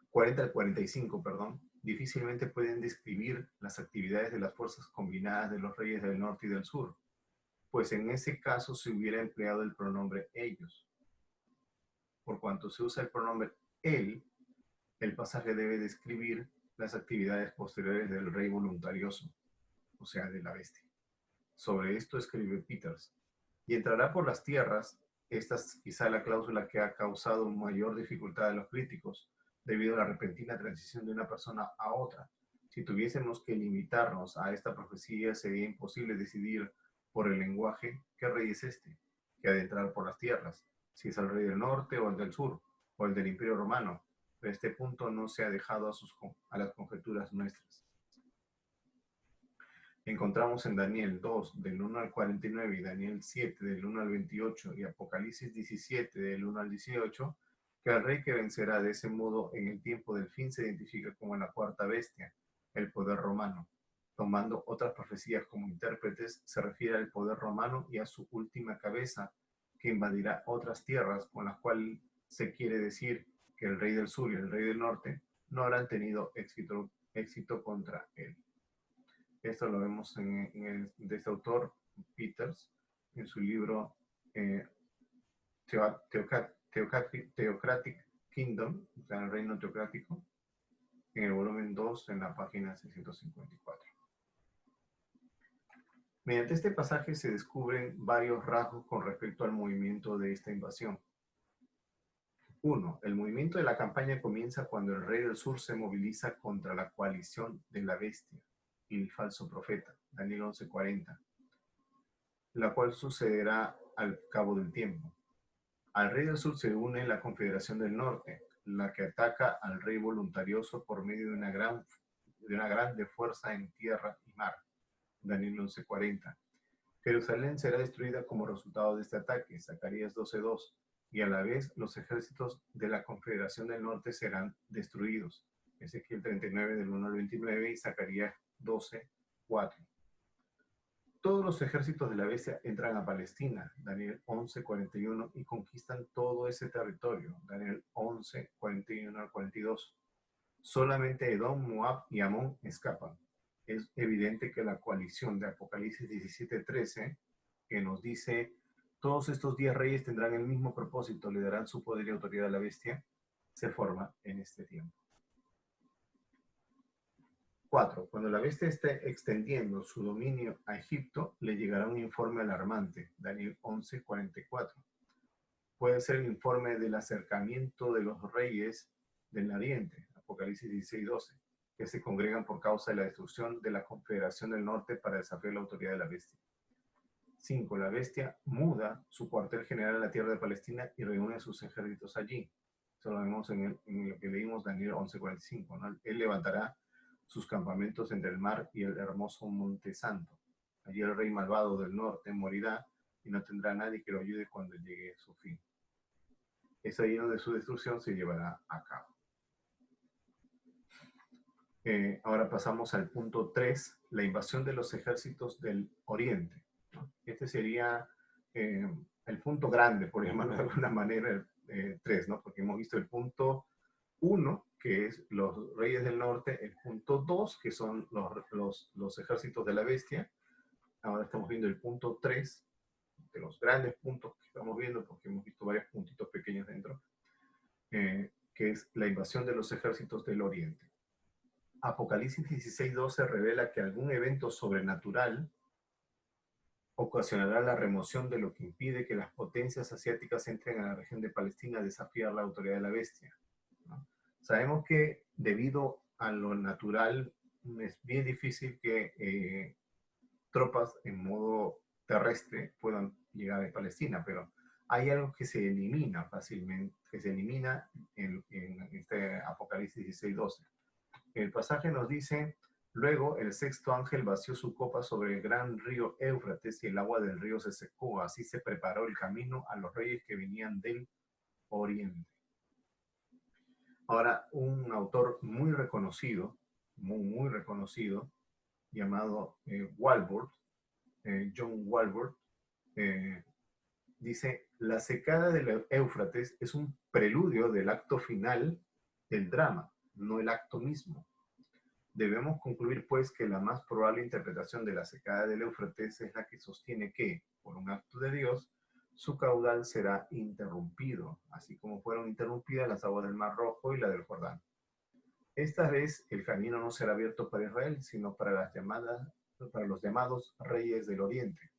40 al 45, perdón, difícilmente pueden describir las actividades de las fuerzas combinadas de los reyes del norte y del sur, pues en ese caso se hubiera empleado el pronombre ellos. Por cuanto se usa el pronombre él, el pasaje debe describir las actividades posteriores del rey voluntarioso, o sea, de la bestia. Sobre esto escribe Peters: y entrará por las tierras. Esta es quizá la cláusula que ha causado mayor dificultad a los críticos, debido a la repentina transición de una persona a otra. Si tuviésemos que limitarnos a esta profecía, sería imposible decidir por el lenguaje qué rey es este, que ha de entrar por las tierras, si es el rey del norte o el del sur, o el del Imperio Romano. Pero este punto no se ha dejado a las conjeturas nuestras. Encontramos en Daniel 2, del 1 al 49, y Daniel 7, del 1 al 28, y Apocalipsis 17, del 1 al 18, que el rey que vencerá de ese modo en el tiempo del fin se identifica como la cuarta bestia, el poder romano. tomando otras profecías como intérpretes, se refiere al poder romano y a su última cabeza, que invadirá otras tierras, con las cuales se quiere decir que el rey del sur y el rey del norte no habrán tenido éxito contra él. Esto lo vemos de este autor, Peters, en su libro Theocratic Kingdom, o sea, el reino teocrático, en el volumen 2, en la página 654. Mediante este pasaje se descubren varios rasgos con respecto al movimiento de esta invasión. 1. El movimiento de la campaña comienza cuando el rey del sur se moviliza contra la coalición de la bestia y el falso profeta, Daniel 11:40, la cual sucederá al cabo del tiempo. Al rey del sur se une la Confederación del Norte, la que ataca al rey voluntarioso por medio de una grande fuerza en tierra y mar, Daniel 11:40. Jerusalén será destruida como resultado de este ataque, Zacarías 12:2, y a la vez los ejércitos de la Confederación del Norte serán destruidos, Ezequiel 39 del 1 al 29 y Zacarías 12:4. Todos los ejércitos de la bestia entran a Palestina, Daniel 11:41, y conquistan todo ese territorio, Daniel 11:41 al 42. Solamente Edom, Moab y Amón escapan. Es evidente que la coalición de Apocalipsis 17:13, que nos dice, todos estos 10 reyes tendrán el mismo propósito, le darán su poder y autoridad a la bestia, se forma en este tiempo. 4. Cuando la bestia esté extendiendo su dominio a Egipto, le llegará un informe alarmante, Daniel 11:44. Puede ser el informe del acercamiento de los reyes del Oriente, Apocalipsis 16:12, que se congregan por causa de la destrucción de la Confederación del Norte para desafiar la autoridad de la bestia. 5. La bestia muda su cuartel general a la tierra de Palestina y reúne sus ejércitos allí. Eso lo vemos en lo que leímos Daniel 11:45, ¿no? Él levantará sus campamentos entre el mar y el hermoso Monte Santo. Allí el rey malvado del norte morirá y no tendrá nadie que lo ayude cuando llegue su fin. Es ahí donde su destrucción se llevará a cabo. Ahora pasamos al punto 3, la invasión de los ejércitos del oriente. Este sería el punto grande, por llamarlo de alguna manera, 3, ¿no? Porque hemos visto el punto 1, que es los reyes del norte, el punto 2, que son los ejércitos de la bestia. Ahora estamos viendo el punto 3, de los grandes puntos que estamos viendo, porque hemos visto varios puntitos pequeños dentro, que es la invasión de los ejércitos del oriente. Apocalipsis 16:12 revela que algún evento sobrenatural ocasionará la remoción de lo que impide que las potencias asiáticas entren a la región de Palestina a desafiar la autoridad de la bestia, ¿no? Sabemos que debido a lo natural es bien difícil que tropas en modo terrestre puedan llegar a Palestina, pero hay algo que se elimina fácilmente, que se elimina en este Apocalipsis 16:12. El pasaje nos dice, luego el sexto ángel vació su copa sobre el gran río Éufrates y el agua del río se secó. Así se preparó el camino a los reyes que venían del oriente. Ahora, un autor muy reconocido, muy reconocido, llamado Walworth, John Walworth, dice, la secada del Éufrates es un preludio del acto final del drama, no el acto mismo. Debemos concluir, pues, que la más probable interpretación de la secada del Éufrates es la que sostiene que, por un acto de Dios, su caudal será interrumpido, así como fueron interrumpidas las aguas del Mar Rojo y la del Jordán. Esta vez el camino no será abierto para Israel, sino para los llamados reyes del Oriente.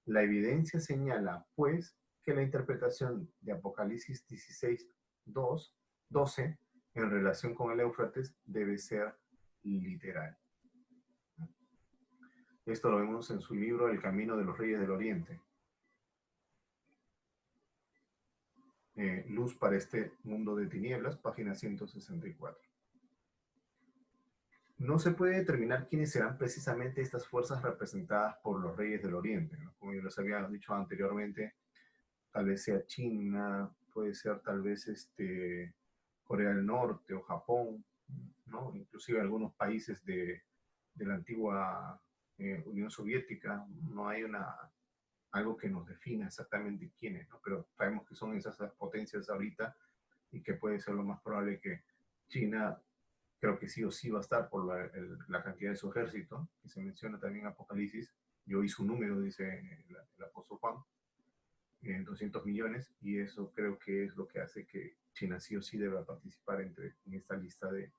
La evidencia señala, pues, que la interpretación de Apocalipsis 16:12 en relación con el Éufrates debe ser literal. Esto lo vemos en su libro El Camino de los Reyes del Oriente. Luz para este mundo de tinieblas, página 164. No se puede determinar quiénes serán precisamente estas fuerzas representadas por los reyes del Oriente, ¿no? Como yo les había dicho anteriormente, tal vez sea China, puede ser tal vez Corea del Norte o Japón, ¿no? Inclusive algunos países de de la antigua Unión Soviética, no hay algo que nos defina exactamente quiénes, ¿no? Pero sabemos que son esas potencias ahorita y que puede ser lo más probable que China, creo que sí o sí va a estar por la cantidad de su ejército, que se menciona también en Apocalipsis. Yo hice un número, dice el apóstol Juan, en 200 millones, y eso creo que es lo que hace que China sí o sí deba participar en esta lista de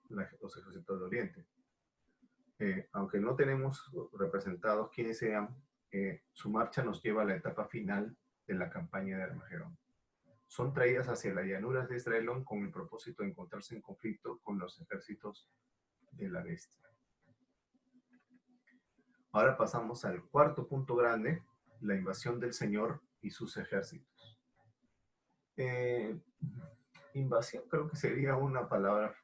los ejércitos del Oriente. Aunque no tenemos representados quiénes sean, su marcha nos lleva a la etapa final de la campaña de Armagedón. Son traídas hacia las llanuras de Esdraelón con el propósito de encontrarse en conflicto con los ejércitos de la bestia. Ahora pasamos al cuarto punto grande, la invasión del Señor y sus ejércitos. Invasión creo que sería una palabra...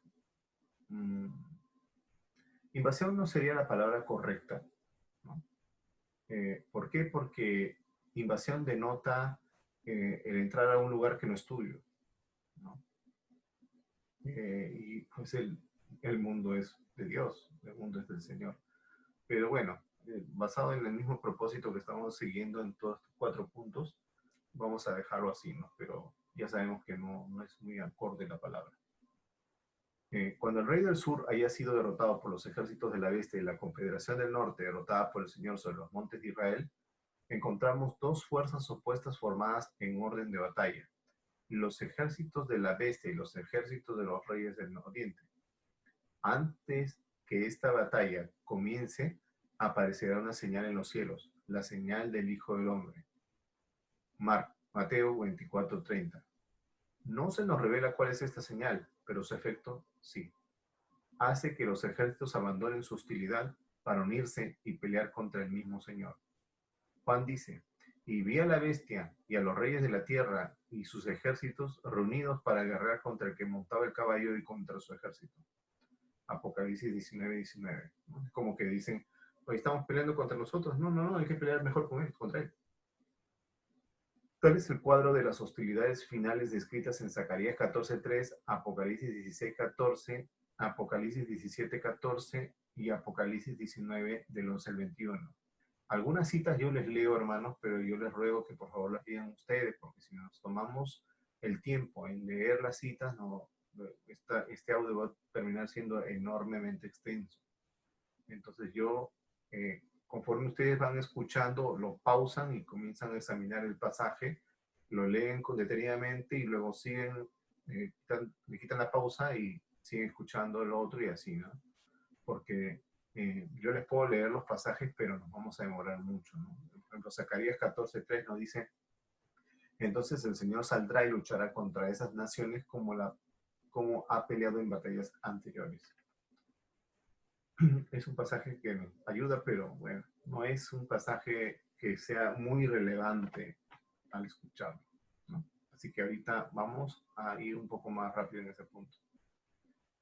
invasión no sería la palabra correcta, ¿no? ¿Por qué? Porque invasión denota el entrar a un lugar que no es tuyo, ¿no? Y pues el mundo es de Dios, el mundo es del Señor. Pero bueno, basado en el mismo propósito que estamos siguiendo en todos estos 4 puntos, vamos a dejarlo así, ¿no? Pero ya sabemos que no es muy acorde la palabra. Cuando el rey del sur haya sido derrotado por los ejércitos de la bestia y la confederación del norte derrotada por el Señor sobre los montes de Israel, encontramos 2 fuerzas opuestas formadas en orden de batalla: los ejércitos de la bestia y los ejércitos de los reyes del oriente. Antes que esta batalla comience, aparecerá una señal en los cielos, la señal del Hijo del Hombre. Mateo 24:30. No se nos revela cuál es esta señal, pero su efecto sí. Hace que los ejércitos abandonen su hostilidad para unirse y pelear contra el mismo Señor. Juan dice: y vi a la bestia y a los reyes de la tierra y sus ejércitos reunidos para guerrear contra el que montaba el caballo y contra su ejército. Apocalipsis 19:19. ¿No? Como que dicen: hoy estamos peleando contra nosotros. No, hay que pelear mejor con él, contra él. Tal es el cuadro de las hostilidades finales descritas en Zacarías 14:3, Apocalipsis 16:14, Apocalipsis 17:14 y Apocalipsis 19 del 11 al 21. Algunas citas yo les leo, hermanos, pero yo les ruego que por favor las lean ustedes, porque si nos tomamos el tiempo en leer las citas, este audio va a terminar siendo enormemente extenso. Entonces yo, conforme ustedes van escuchando, lo pausan y comienzan a examinar el pasaje, lo leen detenidamente y luego siguen, le quitan la pausa y siguen escuchando lo otro y así, ¿no? Porque yo les puedo leer los pasajes, pero nos vamos a demorar mucho, ¿no? Por ejemplo, Zacarías 14:3 nos dice: entonces el Señor saldrá y luchará contra esas naciones como ha peleado en batallas anteriores. Es un pasaje que nos ayuda, pero bueno, no es un pasaje que sea muy relevante al escucharlo, ¿no? Así que ahorita vamos a ir un poco más rápido en ese punto.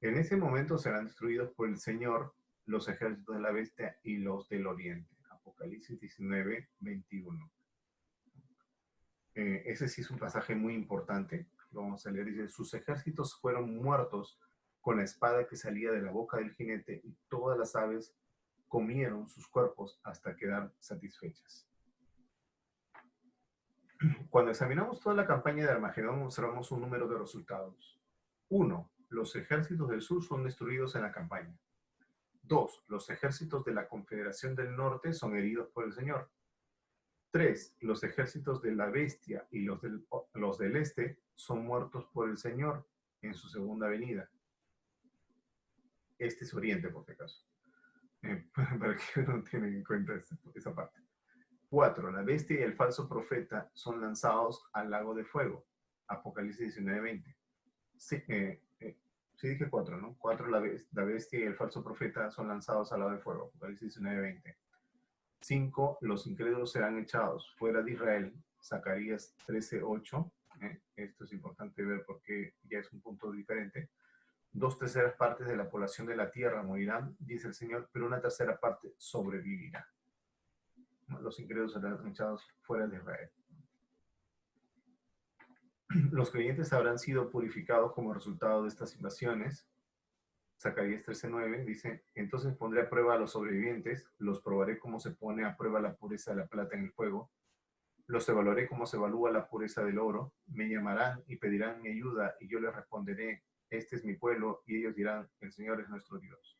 En ese momento serán destruidos por el Señor los ejércitos de la bestia y los del oriente. Apocalipsis 19:21. Ese sí es un pasaje muy importante. Lo vamos a leer. Dice: sus ejércitos fueron muertos con la espada que salía de la boca del jinete, y todas las aves comieron sus cuerpos hasta quedar satisfechas. Cuando examinamos toda la campaña de Armagedón, observamos un número de resultados. 1. Los ejércitos del sur son destruidos en la campaña. 2. Los ejércitos de la Confederación del Norte son heridos por el Señor. 3. Los ejércitos de la bestia y los del este son muertos por el Señor en su segunda venida. Este es Oriente, por si acaso. Para que no tienen en cuenta esa parte. 4. La bestia y el falso profeta son lanzados al lago de fuego. Apocalipsis 19:20. Sí dije 4, ¿no? 4. La bestia y el falso profeta son lanzados al lago de fuego. Apocalipsis 19:20. 5. Los incrédulos serán echados fuera de Israel. Zacarías 13:8. Esto es importante ver porque ya es un punto diferente. 2/3 partes de la población de la tierra morirán, dice el Señor, pero una tercera parte sobrevivirá. Los incrédulos serán echados fuera de Israel. Los creyentes habrán sido purificados como resultado de estas invasiones. Zacarías 13:9, dice, entonces pondré a prueba a los sobrevivientes, los probaré como se pone a prueba la pureza de la plata en el fuego, los evaluaré como se evalúa la pureza del oro, me llamarán y pedirán mi ayuda y yo les responderé, este es mi pueblo, y ellos dirán, el Señor es nuestro Dios.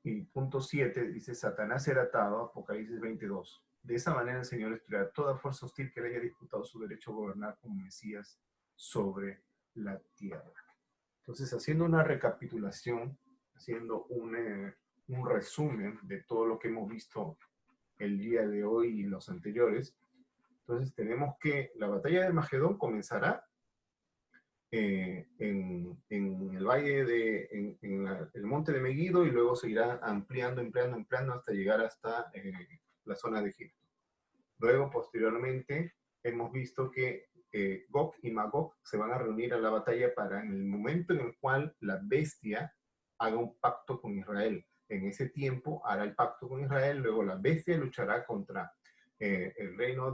Y punto 7 dice, Satanás será atado, Apocalipsis 22. De esa manera el Señor destruirá toda fuerza hostil que le haya disputado su derecho a gobernar como Mesías sobre la tierra. Entonces, haciendo una recapitulación, haciendo un resumen de todo lo que hemos visto el día de hoy y los anteriores, entonces tenemos que la batalla de Magedón comenzará en el valle el monte de Megiddo y luego se irá ampliando, ampliando hasta llegar hasta la zona de Egipto. Luego, posteriormente, hemos visto que Gog y Magog se van a reunir a la batalla para en el momento en el cual la bestia haga un pacto con Israel. En ese tiempo hará el pacto con Israel, luego la bestia luchará contra el reino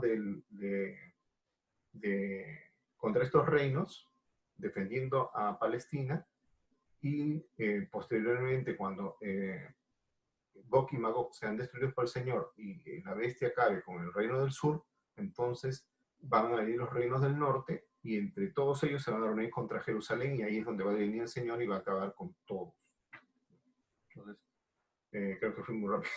contra estos reinos, defendiendo a Palestina, y posteriormente cuando Gog y Magog sean destruidos por el Señor y la bestia acabe con el reino del sur, entonces van a venir los reinos del norte y entre todos ellos se van a reunir contra Jerusalén y ahí es donde va a venir el Señor y va a acabar con todos. Entonces, creo que fui muy rápido.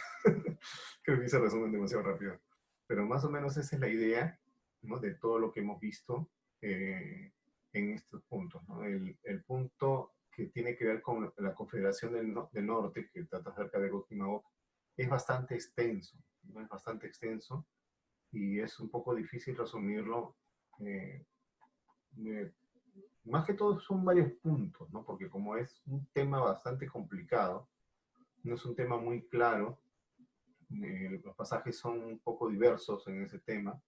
Creo que hice el resumen demasiado rápido. Pero más o menos esa es la idea, ¿no?, de todo lo que hemos visto en estos puntos, ¿no? El punto que tiene que ver con la Confederación del Norte, que trata acerca de Gog y Magog, es bastante extenso, ¿no? Es bastante extenso y es un poco difícil resumirlo. Eh, Más que todo son varios puntos, ¿no? Porque como es un tema bastante complicado, no es un tema muy claro, los pasajes son un poco diversos en ese tema,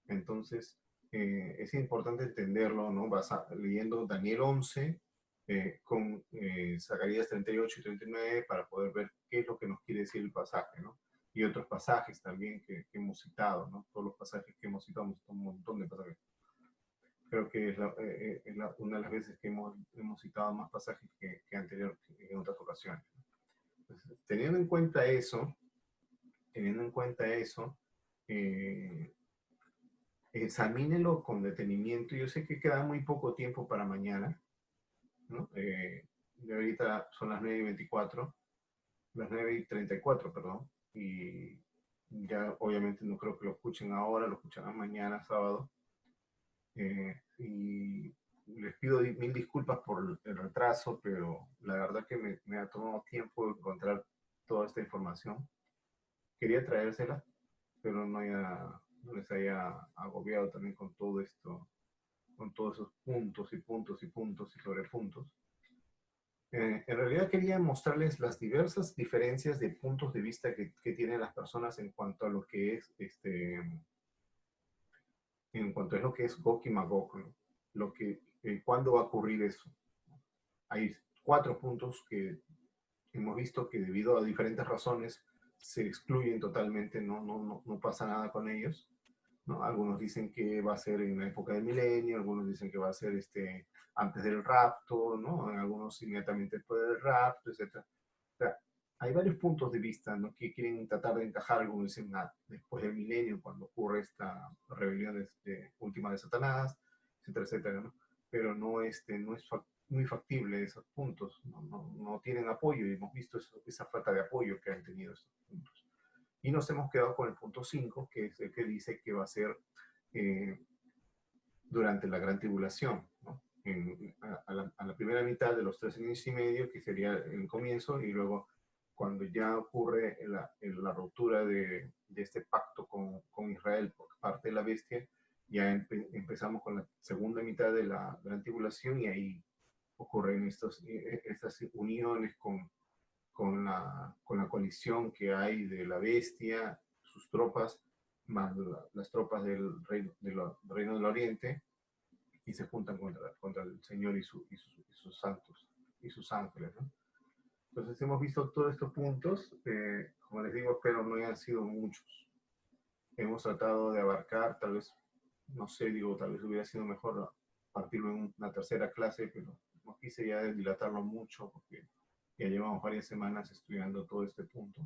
entonces es importante entenderlo, ¿no? Leyendo Daniel 11 con Zacarías 38 y 39 para poder ver qué es lo que nos quiere decir el pasaje, ¿no? Y otros pasajes también que hemos citado, ¿no? Todos los pasajes que hemos citado, un montón de pasajes. Creo que es una de las veces que hemos citado más pasajes que anterior, en otras ocasiones. Entonces, teniendo en cuenta eso, eh, examínelo con detenimiento. Yo sé que queda muy poco tiempo para mañana, ¿no? Ahorita son las 9:24, las 9:34, perdón, y ya obviamente no creo que lo escuchen ahora, lo escucharán mañana, sábado. Y les pido mil disculpas por el retraso, pero la verdad que me ha tomado tiempo encontrar toda esta información. Quería traérsela, pero no les haya agobiado también con todo esto, con todos esos puntos y puntos y puntos y sobrepuntos. En realidad quería mostrarles las diversas diferencias de puntos de vista que tienen las personas en cuanto a lo que es en cuanto a lo que es Gog y Magog, ¿no? ¿Cuándo va a ocurrir eso? Hay 4 puntos que hemos visto que debido a diferentes razones se excluyen totalmente, no pasa nada con ellos, ¿no? Algunos dicen que va a ser en la época del milenio, algunos dicen que va a ser antes del rapto, ¿no? Algunos inmediatamente después del rapto, etc. O sea, hay varios puntos de vista, ¿no?, que quieren tratar de encajar. Algunos dicen después del milenio, cuando ocurre esta rebelión última de Satanás, etcétera, etcétera, ¿no? Pero no es muy factible esos puntos, no tienen apoyo y hemos visto esa falta de apoyo que han tenido estos puntos. Y nos hemos quedado con el punto 5, que es el que dice que va a ser durante la gran tribulación, ¿no? A la primera mitad de los 3 años y medio, que sería el comienzo, y luego cuando ya ocurre la ruptura de este pacto con Israel por parte de la bestia, ya empezamos con la segunda mitad de la gran tribulación y ahí ocurren estas uniones con la coalición que hay de la bestia, sus tropas, más las tropas del reino del Oriente, y se juntan contra el Señor y sus santos y sus ángeles, ¿no? Entonces hemos visto todos estos puntos, como les digo, pero no han sido muchos. Hemos tratado de abarcar, tal vez, no sé, tal vez hubiera sido mejor partirlo en una tercera clase, pero no quise ya dilatarlo mucho porque ya llevamos varias semanas estudiando todo este punto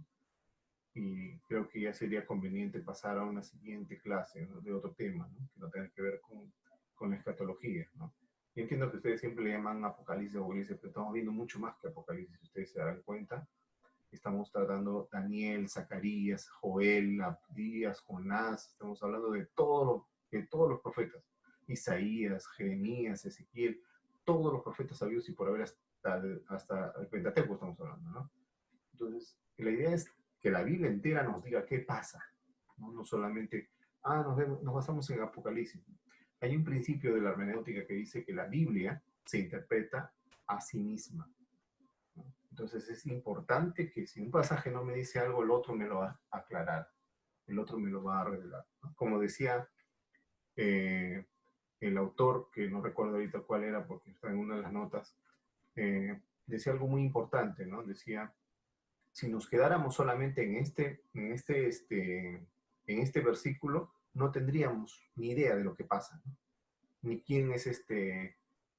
y creo que ya sería conveniente pasar a una siguiente clase, ¿no?, de otro tema, ¿no?, que no tenga que ver con la escatología, ¿no? Yo entiendo que ustedes siempre le llaman Apocalipsis o Apocalipsis, pero estamos viendo mucho más que Apocalipsis, si ustedes se dan cuenta. Estamos tratando Daniel, Zacarías, Joel, Abdías, Jonás, estamos hablando de todos los profetas, Isaías, Jeremías, Ezequiel, todos los profetas sabios y por haber hasta el Pentateuco estamos hablando, ¿no? Entonces, la idea es que la Biblia entera nos diga qué pasa, no, no solamente, nos basamos en Apocalipsis. Hay un principio de la hermenéutica que dice que la Biblia se interpreta a sí misma, ¿no? Entonces es importante que si un pasaje no me dice algo, el otro me lo va a aclarar, el otro me lo va a revelar, ¿no? Como decía eh, el autor, que no recuerdo ahorita cuál era porque está en una de las notas, decía algo muy importante, ¿no? Decía, si nos quedáramos solamente en este versículo, no tendríamos ni idea de lo que pasa, ¿no?, ni quién es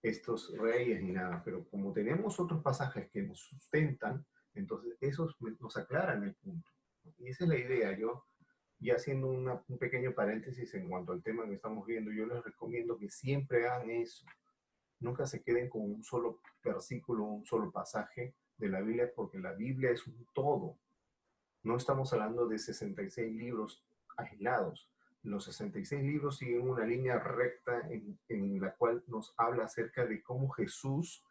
estos reyes ni nada, pero como tenemos otros pasajes que nos sustentan, entonces esos nos aclaran el punto, ¿no? Y esa es la idea. Yo, ya haciendo un pequeño paréntesis en cuanto al tema que estamos viendo, yo les recomiendo que siempre hagan eso. Nunca se queden con un solo versículo, un solo pasaje de la Biblia, porque la Biblia es un todo. No estamos hablando de 66 libros aislados. Los 66 libros siguen una línea recta en la cual nos habla acerca de cómo Jesús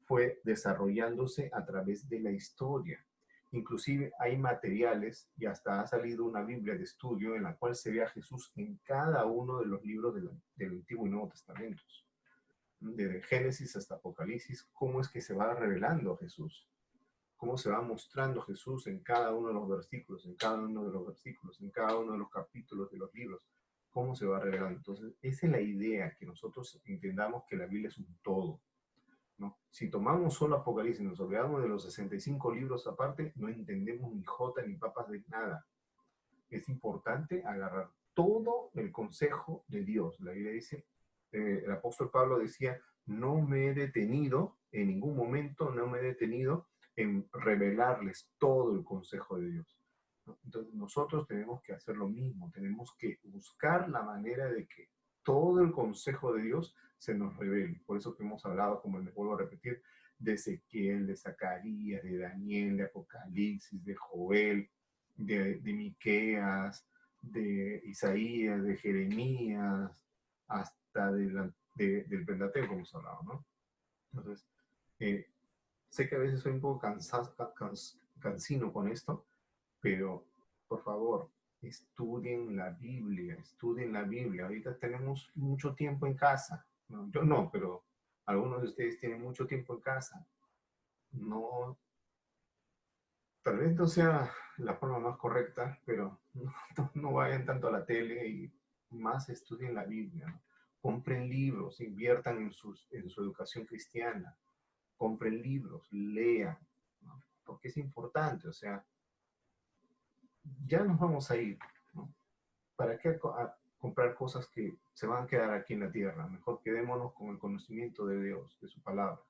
fue desarrollándose a través de la historia. Inclusive hay materiales y hasta ha salido una Biblia de estudio en la cual se ve a Jesús en cada uno de los libros del Antiguo y Nuevo Testamentos. Desde Génesis hasta Apocalipsis, cómo es que se va revelando Jesús, cómo se va mostrando Jesús en cada uno de los versículos, en cada uno de los versículos, en cada uno de los capítulos de los libros, cómo se va revelando. Entonces, esa es la idea, que nosotros entendamos que la Biblia es un todo, ¿no? Si tomamos solo Apocalipsis y nos olvidamos de los 65 libros aparte, no entendemos ni jota ni papas de nada. Es importante agarrar todo el consejo de Dios. La Biblia dice, el apóstol Pablo decía, no me he detenido, en ningún momento no me he detenido en revelarles todo el consejo de Dios, ¿no? Entonces nosotros tenemos que hacer lo mismo, tenemos que buscar la manera de que todo el consejo de Dios se nos revele. Por eso que hemos hablado, como les vuelvo a repetir, de Ezequiel, de Zacarías, de Daniel, de Apocalipsis, de Joel, de Miqueas, de Isaías, de Jeremías, hasta del Pentateuco hemos hablado, ¿no? Entonces, eh, sé que a veces soy un poco cansino con esto, pero por favor, estudien la Biblia, estudien la Biblia. Ahorita tenemos mucho tiempo en casa, ¿no? Yo no, pero algunos de ustedes tienen mucho tiempo en casa. No, tal vez no sea la forma más correcta, pero no vayan tanto a la tele y más estudien la Biblia, ¿no? Compren libros, inviertan en su educación cristiana, compren libros, lean, ¿no? Porque es importante, o sea, ya nos vamos a ir, ¿no? ¿Para qué comprar cosas que se van a quedar aquí en la tierra? Mejor quedémonos con el conocimiento de Dios, de su palabra,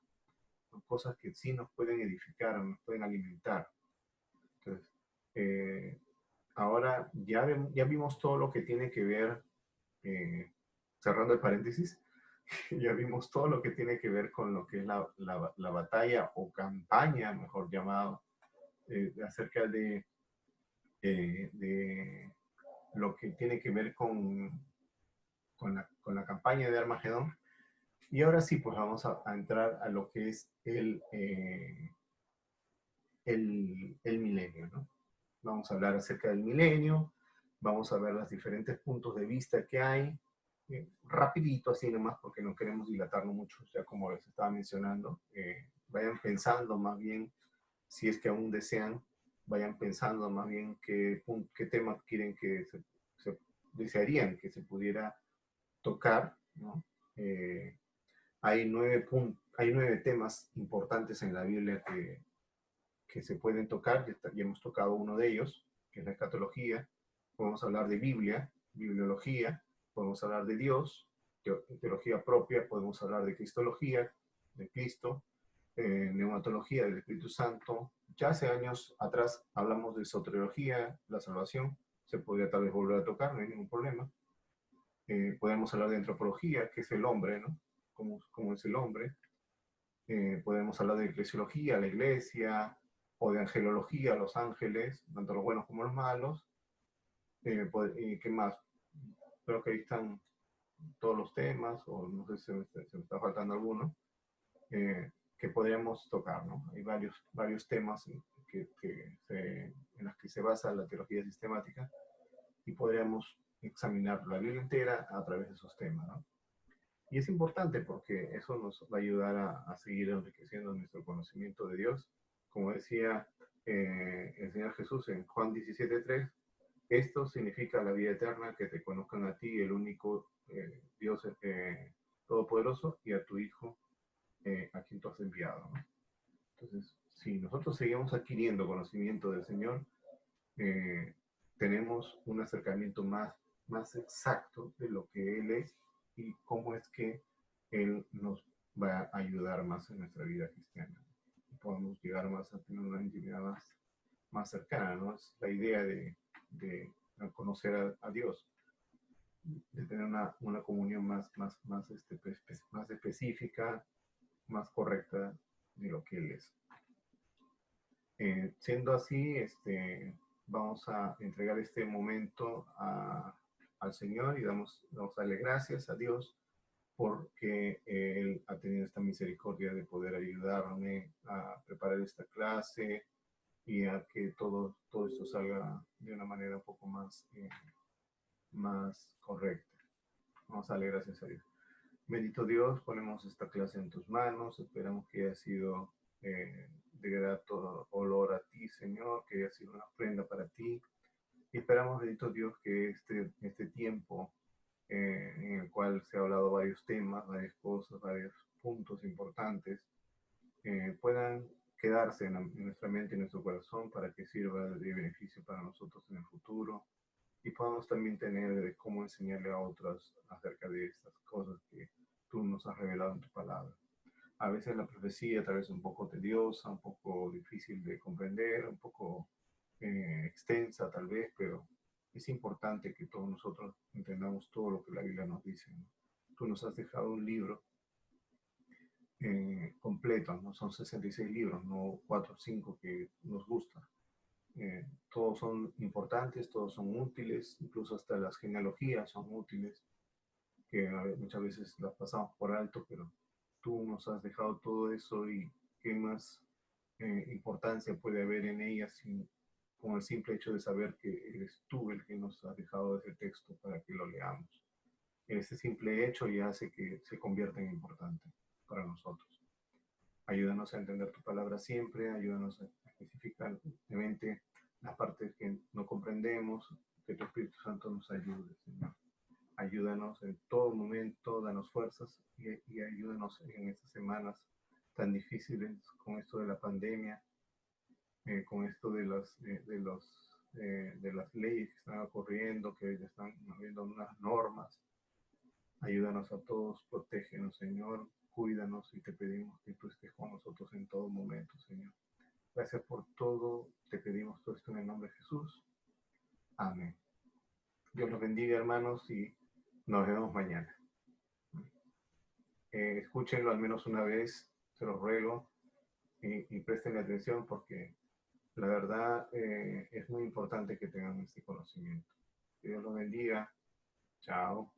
¿no? Cosas que sí nos pueden edificar, nos pueden alimentar. Entonces, eh, ahora ya vimos todo lo que tiene que ver, eh, cerrando el paréntesis, ya vimos todo lo que tiene que ver con lo que es la batalla o campaña, mejor llamado, acerca de lo que tiene que ver con la campaña de Armagedón. Y ahora sí, pues vamos a entrar a lo que es el milenio, ¿no? Vamos a hablar acerca del milenio, vamos a ver los diferentes puntos de vista que hay, rapidito así nomás, porque no queremos dilatarlo mucho, ya como les estaba mencionando. Vayan pensando más bien, si es que aún desean, vayan pensando más bien qué temas quieren que desearían que se pudiera tocar, ¿no? Hay 9 temas importantes en la Biblia que se pueden tocar, ya hemos tocado uno de ellos, que es la escatología. Podemos hablar de Biblia, bibliología, podemos hablar de Dios, teología propia, podemos hablar de cristología, de Cristo, neumatología del Espíritu Santo. Ya hace años atrás hablamos de soteriología, la salvación, se podría tal vez volver a tocar, no hay ningún problema. Podemos hablar de antropología, que es el hombre, ¿no? ¿Cómo es el hombre? Podemos hablar de eclesiología, la iglesia, o de angelología, los ángeles, tanto los buenos como los malos. ¿Qué más? Creo que ahí están todos los temas, o no sé si se me está faltando alguno, que podríamos tocar, ¿no? Hay varios temas en los que se basa la teología sistemática y podríamos examinar la Biblia entera a través de esos temas, ¿no? Y es importante porque eso nos va a ayudar a seguir enriqueciendo nuestro conocimiento de Dios. Como decía el Señor Jesús en Juan 17:3, esto significa la vida eterna, que te conozcan a ti, el único Dios todopoderoso, y a tu Hijo, a quien tú has enviado, ¿no? Entonces, si nosotros seguimos adquiriendo conocimiento del Señor, eh, tenemos un acercamiento más exacto de lo que Él es y cómo es que Él nos va a ayudar más en nuestra vida cristiana. Podemos llegar más a tener una intimidad más cercana, ¿no? Es la idea de conocer a Dios, de tener una comunión más específica, más correcta de lo que Él es. Siendo así, vamos a entregar este momento al Señor y vamos a darle gracias a Dios porque Él ha tenido esta misericordia de poder ayudarme a preparar esta clase y a que todo esto salga de una manera un poco más correcta. Vamos a darle gracias a Dios. Bendito Dios, ponemos esta clase en tus manos, esperamos que haya sido de grato olor a ti, Señor, que haya sido una ofrenda para ti. Y esperamos, bendito Dios, que este tiempo en el cual se ha hablado varios temas, varias cosas, varios puntos importantes, puedan quedarse en nuestra mente y en nuestro corazón para que sirva de beneficio para nosotros en el futuro y podamos también tener de cómo enseñarle a otros acerca de estas cosas que tú nos has revelado en tu palabra. A veces la profecía tal vez es un poco tediosa, un poco difícil de comprender, un poco extensa tal vez, pero es importante que todos nosotros entendamos todo lo que la Biblia nos dice, ¿no? Tú nos has dejado un libro completo, no son 66 libros, no 4 o 5 que nos gustan. Todos son importantes, todos son útiles, incluso hasta las genealogías son útiles, que muchas veces las pasamos por alto, pero tú nos has dejado todo eso y qué más importancia puede haber en ellas con el simple hecho de saber que eres tú el que nos has dejado ese texto para que lo leamos. Ese simple hecho ya hace que se convierta en importante para nosotros. Ayúdanos a entender tu palabra siempre, ayúdanos a específicamente las partes que no comprendemos, que tu Espíritu Santo nos ayude, Señor. Ayúdanos en todo momento, danos fuerzas y ayúdanos en estas semanas tan difíciles con esto de la pandemia, con esto de las leyes que están ocurriendo, que ya están habiendo unas normas. Ayúdanos a todos, protégenos, Señor, cuídanos y te pedimos que tú estés con nosotros en todo momento, Señor. Gracias por todo, te pedimos todo esto en el nombre de Jesús. Amén. Dios los bendiga, hermanos, y nos vemos mañana. Escúchenlo al menos una vez, se los ruego, y presten atención porque la verdad es muy importante que tengan este conocimiento. Que Dios los bendiga. Chao.